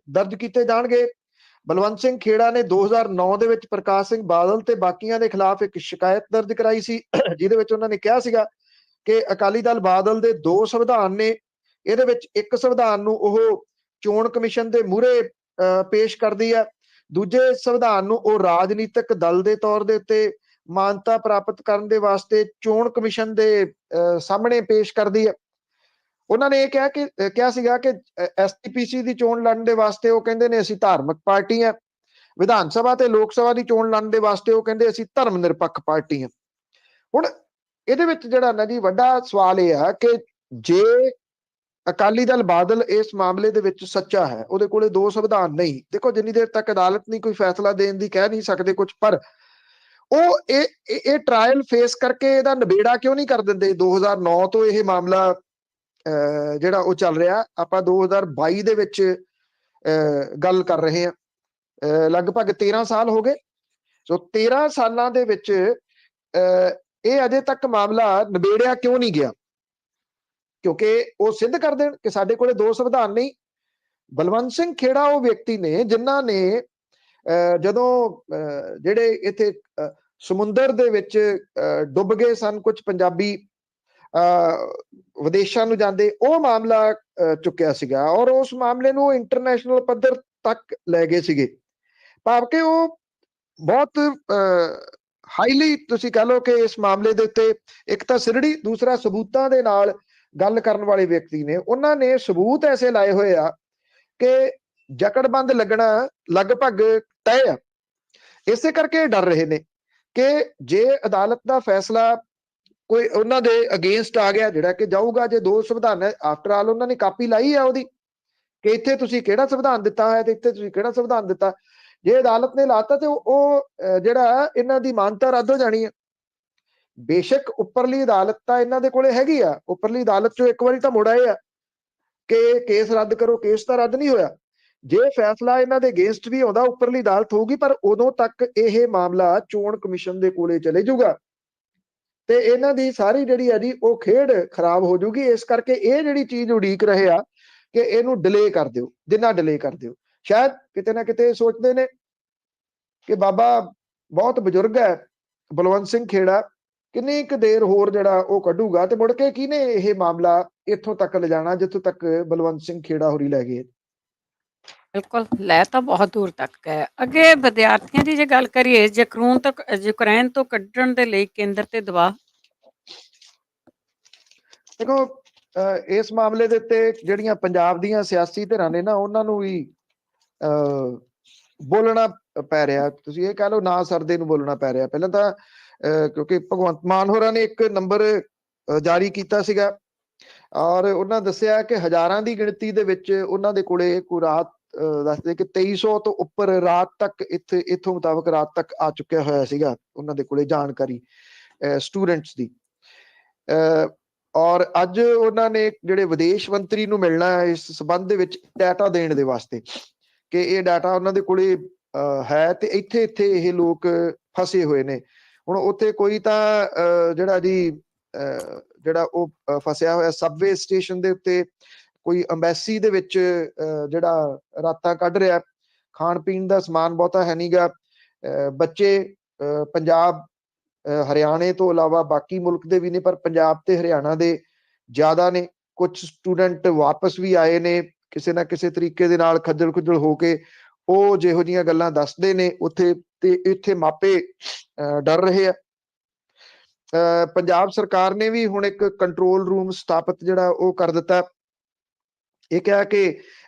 ਦਰਜ ਕੀਤੇ ਜਾਣਗੇ। ਬਲਵੰਤ ਸਿੰਘ ਖੇੜਾ ਨੇ 2009 ਦੇ ਵਿੱਚ ਪ੍ਰਕਾਸ਼ ਸਿੰਘ ਬਾਦਲ ਤੇ ਬਾਕੀਆਂ ਦੇ ਖਿਲਾਫ ਇੱਕ ਸ਼ਿਕਾਇਤ ਦਰਜ ਕਰਾਈ ਸੀ, ਜਿਹਦੇ ਵਿੱਚ ਉਹਨਾਂ ਨੇ ਕਿਹਾ ਸੀਗਾ ਕਿ ਅਕਾਲੀ ਦਲ ਬਾਦਲ ਦੇ 2 ਸੰਵਿਧਾਨ ਨੇ। ਇਹਦੇ ਵਿੱਚ ਇੱਕ ਸੰਵਿਧਾਨ ਨੂੰ ਉਹ ਚੋਣ ਕਮਿਸ਼ਨ ਦੇ ਮੂਹਰੇ ਪੇਸ਼ ਕਰਦੀ ਹੈ, ਦੂਜੇ ਸੰਵਿਧਾਨ ਨੂੰ ਉਹ ਰਾਜਨੀਤਿਕ ਦਲ ਦੇ ਤੌਰ ਦੇ ਉੱਤੇ ਮਾਨਤਾ ਪ੍ਰਾਪਤ ਕਰਨ ਦੇ ਵਾਸਤੇ ਚੋਣ ਕਮਿਸ਼ਨ ਦੇ ਸਾਹਮਣੇ ਪੇਸ਼ ਕਰਦੀ ਹੈ। ਉਹਨਾਂ ਨੇ ਇਹ ਕਿਹਾ ਸੀਗਾ ਕਿ STPC ਦੀ ਚੋਣ ਲੜਨ ਦੇ ਵਾਸਤੇ ਉਹ ਕਹਿੰਦੇ ਨੇ ਅਸੀਂ ਧਾਰਮਿਕ ਪਾਰਟੀ ਹਾਂ, ਵਿਧਾਨ ਸਭਾ ਤੇ ਲੋਕ ਸਭਾ ਦੀ ਚੋਣ ਲੜਨ ਦੇ ਵਾਸਤੇ ਉਹ ਕਹਿੰਦੇ ਅਸੀਂ ਧਰਮ ਨਿਰਪੱਖ ਪਾਰਟੀ ਹਾਂ। ਹੁਣ ਇਹਦੇ ਵਿੱਚ ਜਿਹੜਾ ਨਾ ਜੀ ਵੱਡਾ ਸਵਾਲ ਇਹ ਆ ਕਿ ਜੇ ਅਕਾਲੀ ਦਲ ਬਾਦਲ ਇਸ ਮਾਮਲੇ ਦੇ ਵਿੱਚ ਸੱਚਾ ਹੈ, ਉਹਦੇ ਕੋਲੇ 2 ਸੰਵਿਧਾਨ ਨਹੀਂ। ਦੇਖੋ ਜਿੰਨੀ ਦੇਰ ਤੱਕ ਅਦਾਲਤ ਨਹੀਂ ਕੋਈ ਫੈਸਲਾ ਦੇਣ ਦੀ ਕਹਿ ਨਹੀਂ ਸਕਦੇ ਕੁਝ, ਪਰ ਉਹ ਇਹ ਟ੍ਰਾਇਲ ਫੇਸ ਕਰਕੇ ਇਹਦਾ ਨਿਬੇੜਾ ਕਿਉਂ ਨਹੀਂ ਕਰ ਦਿੰਦੇ? 2009 ਤੋਂ ਇਹ ਮਾਮਲਾ ਜਿਹੜਾ ਉਹ ਚੱਲ ਰਿਹਾ, ਆਪਾਂ 2022 ਦੇ ਵਿੱਚ ਗੱਲ ਕਰ ਰਹੇ ਹਾਂ। ਲਗਭਗ 13 ਸਾਲ ਹੋ ਗਏ। ਸੋ 13 ਸਾਲਾਂ ਦੇ ਵਿੱਚ ਇਹ ਅਜੇ ਤੱਕ ਮਾਮਲਾ ਨਿਬੇੜਿਆ ਕਿਉਂ ਨਹੀਂ ਗਿਆ? ਕਿਉਂਕਿ ਉਹ ਸਿੱਧ ਕਰ ਦੇਣ ਕਿ ਸਾਡੇ ਕੋਲੇ ਦੋ ਸੰਵਿਧਾਨ ਨਹੀਂ। ਬਲਵੰਤ ਸਿੰਘ ਖੇੜਾ ਉਹ ਵਿਅਕਤੀ ਨੇ ਜਿਨ੍ਹਾਂ ਨੇ ਜਦੋਂ ਜਿਹੜੇ ਇੱਥੇ ਸਮੁੰਦਰ ਦੇ ਵਿੱਚ ਡੁੱਬ ਗਏ ਸਨ ਕੁਝ ਪੰਜਾਬੀ ਵਿਦੇਸ਼ਾਂ ਨੂੰ ਜਾਂਦੇ, ਉਹ ਮਾਮਲਾ ਚੁੱਕਿਆ ਸੀਗਾ ਔਰ ਉਸ ਮਾਮਲੇ ਨੂੰ ਇੰਟਰਨੈਸ਼ਨਲ ਪੱਧਰ ਤੱਕ ਲੈ ਗਏ ਸੀਗੇ। ਭਾਵ ਕਿ ਉਹ ਬਹੁਤ ਹਾਈਲੀ ਤੁਸੀਂ ਕਹ ਲਓ ਕਿ ਇਸ ਮਾਮਲੇ ਦੇ ਉੱਤੇ ਇੱਕ ਤਾਂ ਸਿਰੜੀ, ਦੂਸਰਾ ਸਬੂਤਾਂ ਦੇ ਨਾਲ ਗੱਲ ਕਰਨ ਵਾਲੇ ਵਿਅਕਤੀ ਨੇ। ਉਹਨਾਂ ਨੇ ਸਬੂਤ ਐਸੇ ਲਾਏ ਹੋਏ ਆ ਕਿ ਜਕੜਬੰਦ ਲੱਗਣਾ ਲਗਭਗ ਤੈਅ ਆ। ਇਸੇ ਕਰਕੇ ਡਰ ਰਹੇ ਨੇ ਕਿ ਜੇ ਅਦਾਲਤ ਦਾ ਫੈਸਲਾ ਕੋਈ ਉਹਨਾਂ ਦੇ ਅਗੇਂਸਟ ਆ ਗਿਆ, ਜਿਹੜਾ ਕਿ ਜਾਊਗਾ, ਜੇ ਦੋ ਸੰਵਿਧਾਨ ਆਫਟਰ ਆਲ ਉਹਨਾਂ ਨੇ ਕਾਪੀ ਲਾਈ ਆ ਉਹਦੀ ਕਿ ਇੱਥੇ ਤੁਸੀਂ ਕਿਹੜਾ ਸੰਵਿਧਾਨ ਦਿੱਤਾ ਹੋਇਆ ਤੇ ਇੱਥੇ ਤੁਸੀਂ ਕਿਹੜਾ ਸੰਵਿਧਾਨ ਦਿੱਤਾ, ਜੇ ਅਦਾਲਤ ਨੇ ਲਾਤਾ ਤੇ ਉਹ ਜਿਹੜਾ ਇਹਨਾਂ ਦੀ ਮਾਨਤਾ ਰੱਦ ਹੋ ਜਾਣੀ ਹੈ। ਬੇਸ਼ੱਕ ਉੱਪਰਲੀ ਅਦਾਲਤ ਤਾਂ ਇਹਨਾਂ ਦੇ ਕੋਲੇ ਹੈਗੀ ਆ, ਉੱਪਰਲੀ ਅਦਾਲਤ ਚੋਂ ਇੱਕ ਵਾਰੀ ਤਾਂ ਮੁੜ ਆਏ ਆ ਕਿ ਕੇਸ ਰੱਦ ਕਰੋ, ਕੇਸ ਤਾਂ ਰੱਦ ਨਹੀਂ ਹੋਇਆ। ਜੇ ਫੈਸਲਾ ਇਹਨਾਂ ਦੇ ਅਗੇਂਸਟ ਵੀ ਆਉਂਦਾ, ਉੱਪਰਲੀ ਅਦਾਲਤ ਹੋਊਗੀ, ਪਰ ਉਦੋਂ ਤੱਕ ਇਹ ਮਾਮਲਾ ਚੋਣ ਕਮਿਸ਼ਨ ਦੇ ਕੋਲੇ ਚਲੇ ਜਾਊਗਾ ਤੇ ਇਹਨਾਂ ਦੀ ਸਾਰੀ ਜਿਹੜੀ ਹੈ ਜੀ ਉਹ ਖੇਡ ਖਰਾਬ ਹੋ ਜਾਊਗੀ। ਇਸ ਕਰਕੇ ਇਹ ਜਿਹੜੀ ਚੀਜ਼ ਉਡੀਕ ਰਹੇ ਆ ਕਿ ਇਹਨੂੰ ਡਿਲੇ ਕਰ ਦਿਓ, ਜਿੰਨਾ ਡਿਲੇ ਕਰ ਦਿਓ। ਸ਼ਾਇਦ ਕਿਤੇ ਨਾ ਕਿਤੇ ਸੋਚਦੇ ਨੇ ਕਿ ਬਾਬਾ ਬਹੁਤ ਬਜ਼ੁਰਗ ਹੈ ਬਲਵੰਤ ਸਿੰਘ ਖੇੜਾ, ਕਿੰਨੀ ਕੁ ਦੇਰ ਹੋਰ ਜਿਹੜਾ ਉਹ ਕੱਢੂਗਾ ਤੇ ਮੁੜ ਕੇ ਕਿਹਨੇ ਇਹ ਮਾਮਲਾ ਇੱਥੋਂ ਤੱਕ ਲਿਜਾਣਾ ਜਿੱਥੋਂ ਤੱਕ ਬਲਵੰਤ ਸਿੰਘ ਖੇੜਾ ਹੋਰੀ ਲੈ ਗਏ। ਬਿਲਕੁਲ, ਲੈ ਤਾਂ ਬਹੁਤ ਦੂਰ ਤੱਕ ਗਏ। ਅੱਗੇ ਵਿਦਿਆਰਥੀਆਂ ਦੀ ਜੇ ਗੱਲ ਕਰੀਏ, ਯੂਕਰੇਨ ਤੋਂ ਕੱਢਣ ਦੇ ਲਈ ਕੇਂਦਰ ਤੇ ਦਬਾਅ। ਦੇਖੋ ਇਸ ਮਾਮਲੇ ਦੇ ਉੱਤੇ ਜਿਹੜੀਆਂ ਪੰਜਾਬ ਦੀਆਂ ਸਿਆਸੀ ਧਿਰਾਂ ਨੇ ਨਾ, ਉਹਨਾਂ ਨੂੰ ਵੀ ਬੋਲਣਾ ਪੈ ਰਿਹਾ। ਤੁਸੀਂ ਇਹ ਕਹਿ ਲਓ ਨਾ ਸਰਦੇ ਨੂੰ ਬੋਲਣਾ ਪੈ ਰਿਹਾ। ਪਹਿਲਾਂ ਤਾਂ ਕਿਉਂਕਿ ਭਗਵੰਤ ਮਾਨ ਹੋਰਾਂ ਨੇ ਇੱਕ ਨੰਬਰ ਜਾਰੀ ਕੀਤਾ ਸੀਗਾ ਔਰ ਉਹਨਾਂ ਦੱਸਿਆ ਕਿ ਹਜ਼ਾਰਾਂ ਦੀ ਗਿਣਤੀ ਦੇ ਵਿੱਚ ਉਹਨਾਂ ਦੇ ਕੋਲੇ ਕੋਈ ਰਾਤ ਦੱਸਦੇ ਕਿ 2300 ਤੋਂ ਉੱਪਰ ਰਾਤ ਤੱਕ ਇੱਥੋਂ ਮੁਤਾਬਕ ਰਾਤ ਤੱਕ ਆ ਚੁੱਕਿਆ ਹੋਇਆ ਸੀਗਾ ਉਹਨਾਂ ਦੇ ਕੋਲੇ ਜਾਣਕਾਰੀ ਸਟੂਡੈਂਟਸ ਦੀ। ਔਰ ਅੱਜ ਉਹਨਾਂ ਨੇ ਜਿਹੜੇ ਵਿਦੇਸ਼ ਮੰਤਰੀ ਨੂੰ ਮਿਲਣਾ ਹੈ ਇਸ ਸੰਬੰਧ ਦੇ ਵਿੱਚ ਡਾਟਾ ਦੇਣ ਦੇ ਵਾਸਤੇ ਕਿ ਇਹ ਡਾਟਾ ਉਹਨਾਂ ਦੇ ਕੋਲੇ ਹੈ ਤੇ ਇੱਥੇ ਇਹ ਲੋਕ ਫਸੇ ਹੋਏ ਨੇ। ਹੁਣ ਉੱਥੇ ਕੋਈ ਤਾਂ ਜਿਹੜਾ ਉਹ ਫਸਿਆ ਹੋਇਆ ਸਬਵੇ ਸਟੇਸ਼ਨ ਦੇ ਉੱਤੇ, ਕੋਈ ਅੰਬੈਸੀ ਦੇ ਵਿੱਚ ਜਿਹੜਾ ਰਾਤਾਂ ਕੱਢ ਰਿਹਾ। ਖਾਣ ਪੀਣ ਦਾ ਸਮਾਨ ਬਹੁਤਾ ਹੈ ਨਹੀਂਗਾ। ਬੱਚੇ ਪੰਜਾਬ ਹਰਿਆਣੇ ਤੋਂ ਇਲਾਵਾ ਬਾਕੀ ਮੁਲਕ ਦੇ ਵੀ ਨੇ, ਪਰ ਪੰਜਾਬ ਤੇ ਹਰਿਆਣਾ ਦੇ ਜ਼ਿਆਦਾ ਨੇ। ਕੁਝ ਸਟੂਡੈਂਟ ਵਾਪਸ ਵੀ ਆਏ ਨੇ ਕਿਸੇ ਨਾ ਕਿਸੇ ਤਰੀਕੇ ਦੇ ਨਾਲ ਖੱਜਲ ਖੁੱਜਲ ਹੋ ਕੇ। ਉਹ ਜਿਹੋ ਜਿਹੀਆਂ ਗੱਲਾਂ ਦੱਸਦੇ ਨੇ ਉੱਥੇ, ਤੇ ਇੱਥੇ ਮਾਪੇ ਡਰ ਰਹੇ ਆ। ਪੰਜਾਬ ਸਰਕਾਰ ਨੇ ਵੀ ਹੁਣ ਇੱਕ ਕੰਟਰੋਲ ਰੂਮ ਸਥਾਪਿਤ ਜਿਹੜਾ ਉਹ ਕਰ ਦਿੱਤਾ। ਇਹ ਕਿਹਾ ਕਿ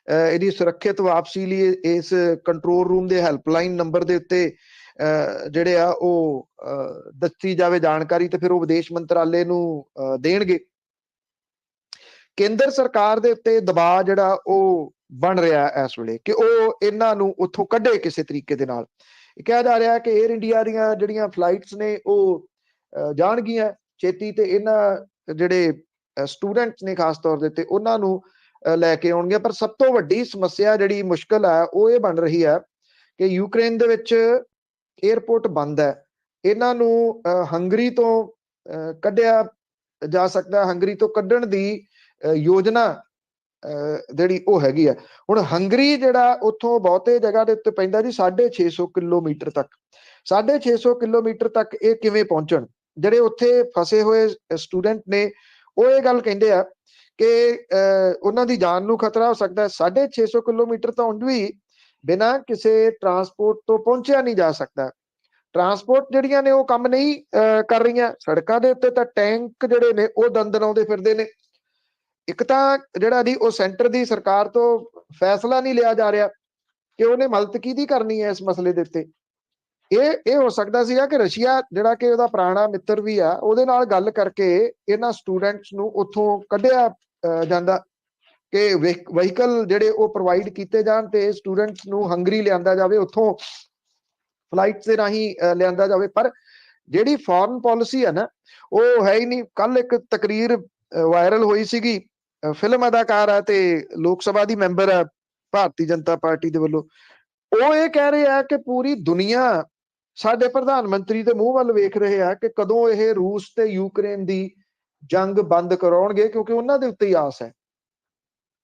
ਇਹਦੀ ਸੁਰੱਖਿਅਤ ਵਾਪਸੀ ਲਈ ਇਸ ਕੰਟਰੋਲ ਰੂਮ ਦੇ ਹੈਲਪਲਾਈਨ ਨੰਬਰ ਦੇ ਉੱਤੇ ਜਿਹੜੇ ਆ ਉਹ ਦੱਸੀ ਜਾਵੇ ਜਾਣਕਾਰੀ ਤੇ ਫਿਰ ਉਹ ਵਿਦੇਸ਼ ਮੰਤਰਾਲੇ ਨੂੰ ਦੇਣਗੇ। ਕੇਂਦਰ ਸਰਕਾਰ ਦੇ ਉੱਤੇ ਦਬਾਅ ਜਿਹੜਾ ਉਹ ਬਣ ਰਿਹਾ ਇਸ ਵੇਲੇ ਕਿ ਉਹ ਇਹਨਾਂ ਨੂੰ ਉੱਥੋਂ ਕੱਢੇ ਕਿਸੇ ਤਰੀਕੇ ਦੇ ਨਾਲ। ਕਿਹਾ ਜਾ ਰਿਹਾ ਕਿ 에ਅਰ ਇੰਡੀਆ ਦੀਆਂ ਜਿਹੜੀਆਂ ਫਲਾਈਟਸ ਨੇ ਉਹ ਜਾਣਗੀਆਂ ਛੇਤੀ ਤੇ ਇਹਨਾਂ ਜਿਹੜੇ ਸਟੂਡੈਂਟਸ ਨੇ ਖਾਸ ਤੌਰ ਦੇ ਉੱਤੇ ਉਹਨਾਂ ਨੂੰ ਲੈ ਕੇ ਆਉਣਗੇ। ਪਰ ਸਭ ਤੋਂ ਵੱਡੀ ਸਮੱਸਿਆ ਜਿਹੜੀ ਮੁਸ਼ਕਲ ਹੈ ਉਹ ਇਹ ਬਣ ਰਹੀ ਹੈ ਕਿ ਯੂਕਰੇਨ ਦੇ ਵਿੱਚ 에ਅਰਪੋਰਟ ਬੰਦ ਹੈ। ਇਹਨਾਂ ਨੂੰ ਹੰਗਰੀ ਤੋਂ ਕੱਢਿਆ ਜਾ ਸਕਦਾ। ਹੰਗਰੀ ਤੋਂ ਕੱਢਣ ਦੀ ਯੋਜਨਾ ਜਿਹੜੀ ਉਹ ਹੈਗੀ ਆ। ਹੁਣ ਹੰਗਰੀ ਜਿਹੜਾ ਉੱਥੋਂ ਬਹੁਤੇ ਜਗ੍ਹਾ ਦੇ ਉੱਤੇ ਪੈਂਦਾ ਜੀ 650 ਕਿਲੋਮੀਟਰ ਤੱਕ। 650 ਕਿਲੋਮੀਟਰ ਤੱਕ ਇਹ ਕਿਵੇਂ ਪਹੁੰਚਣ? ਜਿਹੜੇ ਉੱਥੇ ਫਸੇ ਹੋਏ ਸਟੂਡੈਂਟ ਨੇ ਉਹ ਇਹ ਗੱਲ ਕਹਿੰਦੇ ਆ ਕਿ ਉਹਨਾਂ ਦੀ ਜਾਨ ਨੂੰ ਖਤਰਾ ਹੋ ਸਕਦਾ। 650 ਕਿਲੋਮੀਟਰ ਤਾਂ ਉਂਝ ਵੀ ਬਿਨਾਂ ਕਿਸੇ ਟਰਾਂਸਪੋਰਟ ਤੋਂ ਪਹੁੰਚਿਆ ਨਹੀਂ ਜਾ ਸਕਦਾ। ਟਰਾਂਸਪੋਰਟ ਜਿਹੜੀਆਂ ਨੇ ਉਹ ਕੰਮ ਨਹੀਂ ਕਰ ਰਹੀਆਂ। ਸੜਕਾਂ ਦੇ ਉੱਤੇ ਤਾਂ ਟੈਂਕ ਜਿਹੜੇ ਨੇ ਉਹ ਦੰਦਨਾਉਂਦੇ ਫਿਰਦੇ ਨੇ। ਇੱਕ ਤਾਂ ਜਿਹੜਾ ਜੀ ਉਹ ਸੈਂਟਰ ਦੀ ਸਰਕਾਰ ਤੋਂ ਫੈਸਲਾ ਨਹੀਂ ਲਿਆ ਜਾ ਰਿਹਾ ਕਿ ਉਹਨੇ ਮਦਦ ਕਿਹਦੀ ਕਰਨੀ ਹੈ ਇਸ ਮਸਲੇ ਦੇ ਉੱਤੇ। ਇਹ ਹੋ ਸਕਦਾ ਸੀਗਾ ਕਿ ਰਸ਼ੀਆ ਜਿਹੜਾ ਕਿ ਉਹਦਾ ਪੁਰਾਣਾ ਮਿੱਤਰ ਵੀ ਆ, ਉਹਦੇ ਨਾਲ ਗੱਲ ਕਰਕੇ ਇਹਨਾਂ ਸਟੂਡੈਂਟਸ ਨੂੰ ਉੱਥੋਂ ਕੱਢਿਆ ਜਾਂਦਾ ਕਿ ਵਹੀਕਲ ਜਿਹੜੇ ਉਹ ਪ੍ਰੋਵਾਈਡ ਕੀਤੇ ਜਾਣ ਤੇ ਸਟੂਡੈਂਟਸ ਨੂੰ ਹੰਗਰੀ ਲਿਆਂਦਾ ਜਾਵੇ, ਉੱਥੋਂ ਫਲਾਈਟ ਦੇ ਰਾਹੀਂ ਲਿਆਂਦਾ ਜਾਵੇ। ਪਰ ਜਿਹੜੀ ਫੋਰਨ ਪਾਲਿਸੀ ਹੈ ਨਾ ਉਹ ਹੈ ਹੀ ਨਹੀਂ। ਕੱਲ ਇੱਕ ਤਕਰੀਰ ਵਾਇਰਲ ਹੋਈ ਸੀਗੀ, ਫਿਲਮ ਅਦਾਕਾਰ ਹੈ ਤੇ ਲੋਕ ਸਭਾ ਦੀ ਮੈਂਬਰ ਹੈ ਭਾਰਤੀ ਜਨਤਾ ਪਾਰਟੀ ਦੇ ਵੱਲੋਂ। ਉਹ ਇਹ ਕਹਿ ਰਹੇ ਆ ਕਿ ਪੂਰੀ ਦੁਨੀਆ ਸਾਡੇ ਪ੍ਰਧਾਨ ਮੰਤਰੀ ਦੇ ਮੂੰਹ ਵੱਲ ਵੇਖ ਰਹੇ ਆ ਕਿ ਕਦੋਂ ਇਹ ਰੂਸ ਤੇ ਯੂਕਰੇਨ ਦੀ ਜੰਗ ਬੰਦ ਕਰਾਉਣਗੇ, ਕਿਉਂਕਿ ਉਹਨਾਂ ਦੇ ਉੱਤੇ ਹੀ ਆਸ ਹੈ।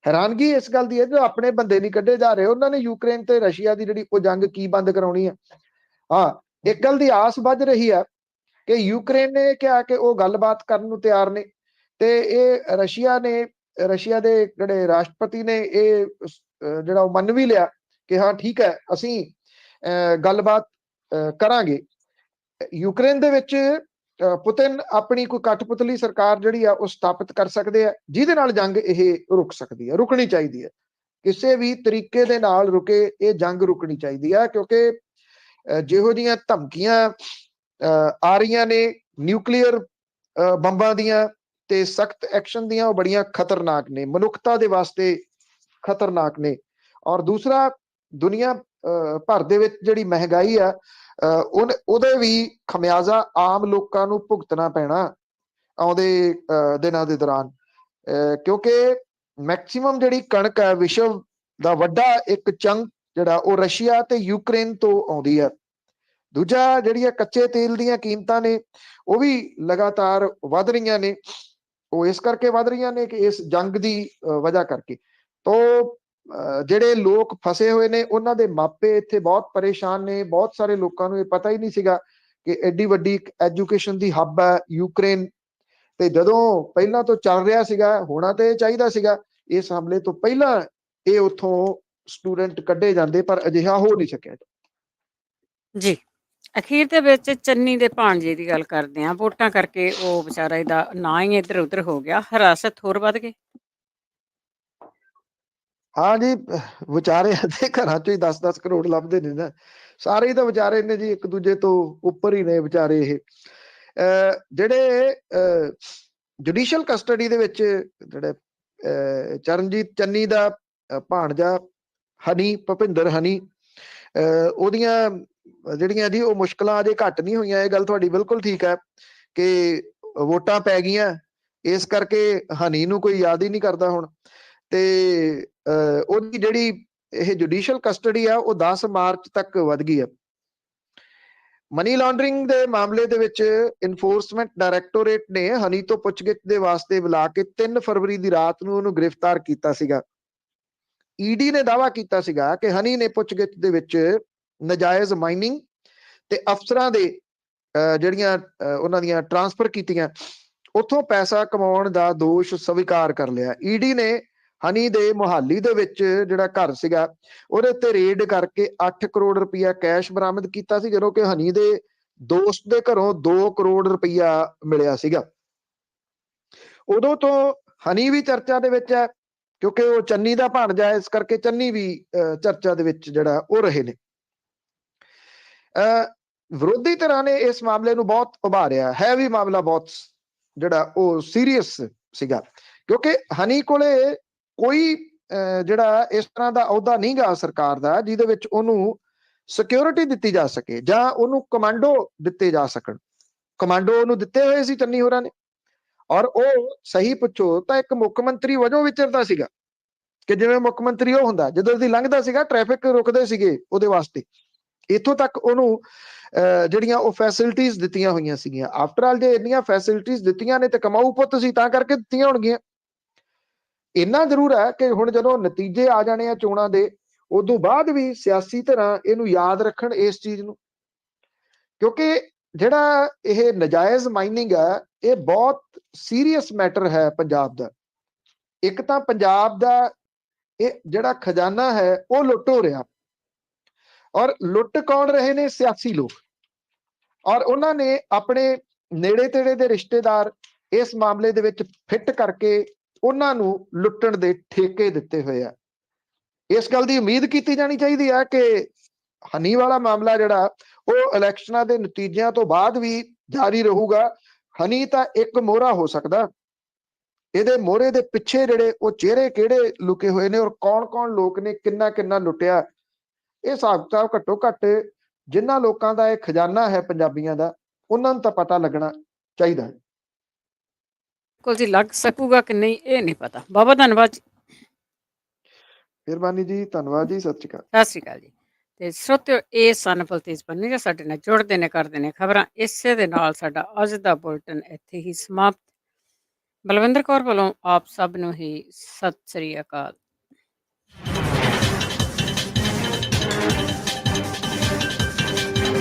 ਹੈਰਾਨਗੀ ਇਸ ਗੱਲ ਦੀ ਹੈ ਜੋ ਆਪਣੇ ਬੰਦੇ ਨਹੀਂ ਕੱਢੇ ਜਾ ਰਹੇ, ਉਹਨਾਂ ਨੇ ਯੂਕਰੇਨ ਤੇ ਰਸ਼ੀਆ ਦੀ ਜਿਹੜੀ ਉਹ ਜੰਗ ਕੀ ਬੰਦ ਕਰਾਉਣੀ ਹੈ। ਹਾਂ, ਇੱਕ ਗੱਲ ਦੀ ਆਸ ਵੱਧ ਰਹੀ ਹੈ ਕਿ ਯੂਕਰੇਨ ਨੇ ਕਿਹਾ ਕਿ ਉਹ ਗੱਲਬਾਤ ਕਰਨ ਨੂੰ ਤਿਆਰ ਨੇ, ਤੇ ਇਹ ਰਸ਼ੀਆ ਦੇ ਜਿਹੜੇ ਰਾਸ਼ਟਰਪਤੀ ਨੇ ਇਹ ਜਿਹੜਾ ਉਹ ਮੰਨ ਵੀ ਲਿਆ ਕਿ ਹਾਂ ਠੀਕ ਹੈ, ਅਸੀਂ ਗੱਲਬਾਤ ਕਰਾਂਗੇ। ਯੂਕਰੇਨ ਦੇ ਵਿੱਚ ਪੁਤਿਨ ਆਪਣੀ ਕੋਈ ਕਠਪੁਤਲੀ ਸਰਕਾਰ ਜਿਹੜੀ ਆ ਉਹ ਸਥਾਪਿਤ ਕਰ ਸਕਦੇ ਆ, ਜਿਹਦੇ ਨਾਲ ਜੰਗ ਇਹ ਰੁਕ ਸਕਦੀ ਹੈ, ਰੁਕਣੀ ਚਾਹੀਦੀ ਹੈ। ਕਿਸੇ ਵੀ ਤਰੀਕੇ ਦੇ ਨਾਲ ਰੁਕੇ ਇਹ ਜੰਗ ਰੁਕਣੀ ਚਾਹੀਦੀ ਹੈ, ਕਿਉਂਕਿ ਜਿਹੋ ਜਿਹੀਆਂ ਧਮਕੀਆਂ ਆ ਰਹੀਆਂ ਨੇ ਨਿਊਕਲੀਅਰ ਬੰਬਾਂ ਦੀਆਂ ਤੇ ਸਖਤ ਐਕਸ਼ਨ ਦੀਆਂ, ਉਹ ਬੜੀਆਂ ਖਤਰਨਾਕ ਨੇ, ਮਨੁੱਖਤਾ ਦੇ ਵਾਸਤੇ ਖਤਰਨਾਕ ਨੇ। ਔਰ ਦੂਸਰਾ, ਦੁਨੀਆ ਭਰ ਦੇ ਵਿੱਚ ਜਿਹੜੀ ਮਹਿੰਗਾਈ ਆ ਉਹਦੇ ਵੀ ਖਮਿਆਜ਼ਾ ਆਮ ਲੋਕਾਂ ਨੂੰ ਭੁਗਤਣਾ ਪੈਣਾ ਆਉਂਦੇ ਦਿਨਾਂ ਦੇ ਦੌਰਾਨ, ਕਿਉਂਕਿ ਮੈਕਸਿਮਮ ਜਿਹੜੀ ਕਣਕ ਹੈ ਵਿਸ਼ਵ ਦਾ ਵੱਡਾ ਇੱਕ ਚੰਕ ਜਿਹੜਾ ਉਹ ਰਸ਼ੀਆ ਤੇ ਯੂਕਰੇਨ ਤੋਂ ਆਉਂਦੀ ਹੈ। ਦੂਜਾ, ਜਿਹੜੀਆਂ ਕੱਚੇ ਤੇਲ ਦੀਆਂ ਕੀਮਤਾਂ ਨੇ ਉਹ ਵੀ ਲਗਾਤਾਰ ਵੱਧ ਰਹੀਆਂ ਨੇ। ਉਹ ਇਸ ਕਰਕੇ ਵੱਧ ਰਹੀਆਂ ਨੇ ਕਿ ਇਸ ਜੰਗ ਦੀ ਵਜ੍ਹਾ ਕਰਕੇ। ਤੋਂ ਜਿਹੜੇ ਲੋਕ ਫਸੇ ਹੋਏ ਨੇ ਉਹਨਾਂ ਦੇ ਮਾਪੇ ਇੱਥੇ ਬਹੁਤ ਪਰੇਸ਼ਾਨ ਨੇ। ਬਹੁਤ ਸਾਰੇ ਲੋਕਾਂ ਨੂੰ ਇਹ ਪਤਾ ਹੀ ਨਹੀਂ ਸੀਗਾ ਕਿ ਐਡੀ ਵੱਡੀ ਐਜੂਕੇਸ਼ਨ ਦੀ ਹੱਬ ਹੈ ਯੂਕਰੇਨ, ਤੇ ਜਦੋਂ ਪਹਿਲਾਂ ਤੋਂ ਚੱਲ ਰਿਹਾ ਸੀਗਾ, ਹੋਣਾ ਤੇ ਚਾਹੀਦਾ ਸੀਗਾ ਇਸ ਹਮਲੇ ਤੋਂ ਪਹਿਲਾਂ ਇਹ ਉੱਥੋਂ ਸਟੂਡੈਂਟ ਕੱਢੇ ਜਾਂਦੇ, ਪਰ ਅਜਿਹਾ ਹੋ ਨਹੀਂ ਸਕਿਆ ਜੀ। ਅਖੀਰ ਦੇ ਵਿੱਚ ਚੰਨੀ ਦੇ ਭਾਣਜੇ ਦੀ ਗੱਲ ਕਰਦੇ ਹਾਂ। ਵੋਟਾਂ ਕਰਕੇ ਉਹ ਵਿਚਾਰਾ ਇਹਦਾ ਨਾਂ ਹੀ ਇੱਧਰ ਉੱਧਰ ਹੋ ਗਿਆ, ਹਰਾਸਤ ਹੋਰ ਵੱਧ ਗਈ। ਹਾਂ ਜੀ, ਵਿਚਾਰੇ ਦੇ ਘਰਾਂ ਚੋਂ ਹੀ 10-10 ਕਰੋੜ ਲੱਭਦੇ ਨੇ ਨਾ, ਸਾਰੇ ਹੀ ਤਾਂ ਵਿਚਾਰੇ ਨੇ ਜੀ, ਇੱਕ ਦੂਜੇ ਤੋਂ ਉੱਪਰ ਹੀ ਨੇ ਵਿਚਾਰੇ। ਇਹ ਜਿਹੜੇ ਜੁਡੀਸ਼ੀਅਲ ਕਸਟਡੀ ਦੇ ਵਿੱਚ ਜਿਹੜੇ ਚਰਨਜੀਤ ਚੰਨੀ ਦਾ ਭਾਣਜਾ ਹਨੀ, ਭੁਪਿੰਦਰ ਹਨੀ, ਉਹਦੀਆਂ ਜਿਹੜੀਆਂ ਜੀ ਉਹ ਮੁਸ਼ਕਲਾਂ ਅਜੇ ਘੱਟ ਨਹੀਂ ਹੋਈਆਂ। ਇਹ ਗੱਲ ਤੁਹਾਡੀ ਬਿਲਕੁਲ ਠੀਕ ਹੈ ਕਿ ਵੋਟਾਂ ਪੈ ਗਈਆਂ, ਇਸ ਕਰਕੇ ਹਨੀ ਨੂੰ ਕੋਈ ਯਾਦ ਹੀ ਨਹੀਂ ਕਰਦਾ ਹੁਣ। ਤੇ ਉਹਦੀ ਜਿਹੜੀ ਇਹ ਜੁਡੀਸ਼ੀਅਲ ਕਸਟਡੀ ਆ ਉਹ 10 ਮਾਰਚ ਤੱਕ ਵੱਧ ਗਈ ਹੈ। ਮਨੀ ਲਾਂਡਰਿੰਗ ਦੇ ਮਾਮਲੇ ਦੇ ਵਿੱਚ ਇਨਫੋਰਸਮੈਂਟ ਡਾਇਰੈਕਟੋਰੇਟ ਨੇ ਹਨੀ ਤੋਂ ਪੁੱਛਗਿੱਛ ਦੇ ਵਾਸਤੇ ਬੁਲਾ ਕੇ 3 ਫਰਵਰੀ ਦੀ ਰਾਤ ਨੂੰ ਉਹਨੂੰ ਗ੍ਰਿਫਤਾਰ ਕੀਤਾ ਸੀਗਾ। ਈਡੀ ਨੇ ਦਾਅਵਾ ਕੀਤਾ ਸੀਗਾ ਕਿ ਹਨੀ ਨੇ ਪੁੱਛਗਿੱਛ ਦੇ ਵਿੱਚ ਨਜਾਇਜ਼ ਮਾਈਨਿੰਗ ਤੇ ਅਫਸਰਾਂ ਦੇ ਜਿਹੜੀਆਂ ਉਹਨਾਂ ਦੀਆਂ ਟਰਾਂਸਫਰ ਕੀਤੀਆਂ, ਉੱਥੋਂ ਪੈਸਾ ਕਮਾਉਣ ਦਾ ਦੋਸ਼ ਸਵੀਕਾਰ ਕਰ ਲਿਆ। ਈਡੀ ਨੇ ਹਨੀ ਦੇ ਮੁਹਾਲੀ ਦੇ ਵਿੱਚ ਜਿਹੜਾ ਘਰ ਸੀਗਾ ਉਹਦੇ ਉੱਤੇ ਰੇਡ ਕਰਕੇ 8 ਕਰੋੜ ਰੁਪਇਆ ਕੈਸ਼ ਬਰਾਮਦ ਕੀਤਾ ਸੀ, ਜਦੋਂ ਕਿ ਹਨੀ ਦੇ ਦੋਸਤ ਦੇ ਘਰੋਂ 2 ਕਰੋੜ ਰੁਪਇਆ ਮਿਲਿਆ ਸੀਗਾ। ਉਦੋਂ ਤੋਂ ਹਨੀ ਵੀ ਚਰਚਾ ਦੇ ਵਿੱਚ ਹੈ, ਕਿਉਂਕਿ ਉਹ ਚੰਨੀ ਦਾ ਭਾਣਜਾ ਹੈ, ਇਸ ਕਰਕੇ ਚੰਨੀ ਵੀ ਚਰਚਾ ਦੇ ਵਿੱਚ ਜਿਹੜਾ ਉਹ ਰਹੇ ਨੇ। ਵਿਰੋਧੀ ਧਿਰਾਂ ਨੇ ਇਸ ਮਾਮਲੇ ਨੂੰ ਬਹੁਤ ਉਭਾਰਿਆ ਹੈ, ਵੀ ਮਾਮਲਾ ਬਹੁਤ ਜਿਹੜਾ ਉਹ ਸੀਰੀਅਸ ਸੀਗਾ, ਕਿਉਂਕਿ ਹਨੀ ਕੋਲੇ ਕੋਈ ਜਿਹੜਾ ਇਸ ਤਰ੍ਹਾਂ ਦਾ ਅਹੁਦਾ ਨਹੀਂ ਗਾ ਸਰਕਾਰ ਦਾ ਜਿਹਦੇ ਵਿੱਚ ਉਹਨੂੰ ਸਿਕਿਉਰਿਟੀ ਦਿੱਤੀ ਜਾ ਸਕੇ ਜਾਂ ਉਹਨੂੰ ਕਮਾਂਡੋ ਦਿੱਤੇ ਜਾ ਸਕਣ। ਕਮਾਂਡੋ ਉਹਨੂੰ ਦਿੱਤੇ ਹੋਏ ਸੀ ਚੰਨੀ ਹੋਰਾਂ ਨੇ, ਔਰ ਉਹ ਸਹੀ ਪੁੱਛੋ ਤਾਂ ਇੱਕ ਮੁੱਖ ਮੰਤਰੀ ਵਜੋਂ ਵਿਚਰਦਾ ਸੀਗਾ ਕਿ ਜਿਵੇਂ ਮੁੱਖ ਮੰਤਰੀ ਉਹ ਹੁੰਦਾ, ਜਦੋਂ ਦੀ ਲੰਘਦਾ ਸੀਗਾ ਟ੍ਰੈਫਿਕ ਰੁਕਦੇ ਸੀਗੇ ਉਹਦੇ ਵਾਸਤੇ। ਇੱਥੋਂ ਤੱਕ ਉਹਨੂੰ ਜਿਹੜੀਆਂ ਉਹ ਫੈਸਿਲਿਟੀਜ਼ ਦਿੱਤੀਆਂ ਹੋਈਆਂ ਸੀਗੀਆਂ। ਆਫਟਰ ਆਲ ਜੇ ਇੰਨੀਆਂ ਫੈਸਿਲਿਟੀਜ਼ ਦਿੱਤੀਆਂ ਨੇ ਤੇ ਕਮਾਊ ਪੁੱਤ ਸੀ ਤਾਂ ਕਰਕੇ ਦਿੱਤੀਆਂ ਹੋਣਗੀਆਂ। ਇੰਨਾ ਜ਼ਰੂਰ ਹੈ ਕਿ ਹੁਣ ਜਦੋਂ ਨਤੀਜੇ ਆ ਜਾਣੇ ਆ ਚੋਣਾਂ ਦੇ, ਉਦੋਂ ਬਾਅਦ ਵੀ ਸਿਆਸੀ ਧਿਰਾਂ ਇਹਨੂੰ ਯਾਦ ਰੱਖਣ ਇਸ ਚੀਜ਼ ਨੂੰ, ਕਿਉਂਕਿ ਜਿਹੜਾ ਇਹ ਨਜਾਇਜ਼ ਮਾਈਨਿੰਗ ਹੈ ਇਹ ਬਹੁਤ ਸੀਰੀਅਸ ਮੈਟਰ ਹੈ ਪੰਜਾਬ ਦਾ। ਇੱਕ ਤਾਂ ਪੰਜਾਬ ਦਾ ਇਹ ਜਿਹੜਾ ਖਜ਼ਾਨਾ ਹੈ ਉਹ ਲੁੱਟ ਹੋ ਰਿਹਾ, ਔਰ ਲੁੱਟ ਕੌਣ ਰਹੇ ਨੇ? ਸਿਆਸੀ ਲੋਕ, ਔਰ ਉਹਨਾਂ ਨੇ ਆਪਣੇ ਨੇੜੇ ਤੇੜੇ ਦੇ ਰਿਸ਼ਤੇਦਾਰ ਇਸ ਮਾਮਲੇ ਦੇ ਵਿੱਚ ਫਿੱਟ ਕਰਕੇ ਉਹਨਾਂ ਨੂੰ ਲੁੱਟਣ ਦੇ ਠੇਕੇ ਦਿੱਤੇ ਹੋਏ ਆ। ਇਸ ਗੱਲ ਦੀ ਉਮੀਦ ਕੀਤੀ ਜਾਣੀ ਚਾਹੀਦੀ ਹੈ ਕਿ ਹਨੀ ਵਾਲਾ ਮਾਮਲਾ ਜਿਹੜਾ ਉਹ ਇਲੈਕਸ਼ਨਾਂ ਦੇ ਨਤੀਜਿਆਂ ਤੋਂ ਬਾਅਦ ਵੀ ਜਾਰੀ ਰਹੂਗਾ। ਹਨੀ ਤਾਂ ਇੱਕ ਮੋਹਰਾ ਹੋ ਸਕਦਾ, ਇਹਦੇ ਮੋਹਰੇ ਦੇ ਪਿੱਛੇ ਜਿਹੜੇ ਉਹ ਚਿਹਰੇ ਕਿਹੜੇ ਲੁਕੇ ਹੋਏ ਨੇ ਔਰ ਕੌਣ-ਕੌਣ ਲੋਕ ਨੇ ਕਿੰਨਾ ਕਿੰਨਾ ਲੁੱਟਿਆ, ਇਹ ਹਿਸਾਬ ਕਿਤਾਬ ਘੱਟੋ ਘੱਟ ਜਿਨ੍ਹਾਂ ਲੋਕਾਂ ਦਾ ਇਹ ਖਜ਼ਾਨਾ ਹੈ ਪੰਜਾਬੀਆਂ ਦਾ, ਉਹਨਾਂ ਨੂੰ ਤਾਂ ਪਤਾ ਲੱਗਣਾ ਚਾਹੀਦਾ ਹੈ। ਕੋਲ ਜੀ ਲੱਗ ਸਕੂਗਾ ਕਿ ਨਹੀਂ ਇਹ ਨਹੀਂ ਪਤਾ। ਬਾਬਾ ਧੰਨਵਾਦ ਜੀ। ਮਿਹਰਬਾਨੀ ਜੀ, ਧੰਨਵਾਦ ਜੀ, ਸਤਿ ਸ਼੍ਰੀ ਅਕਾਲ। ਸਤਿ ਸ਼੍ਰੀ ਅਕਾਲ ਜੀ। ਤੇ ਸਰੋਤਿਓ, ਇਹ ਸਨ ਬਲਤੇਜ ਪੰਨੂ ਜੋ ਸਾਡੇ ਨਾਲ ਜੁੜਦੇ ਨੇ, ਕਰਦੇ ਨੇ ਖਬਰਾਂ। ਇਸੇ ਦੇ ਨਾਲ ਸਾਡਾ ਅੱਜ ਦਾ ਬੁਲਟਨ ਇੱਥੇ ਹੀ ਸਮਾਪਤ। ਬਲਵਿੰਦਰ ਕੌਰ ਵੱਲੋਂ ਆਪ ਸਭ ਨੂੰ ਹੀ ਸਤਿ ਸ੍ਰੀ ਅਕਾਲ।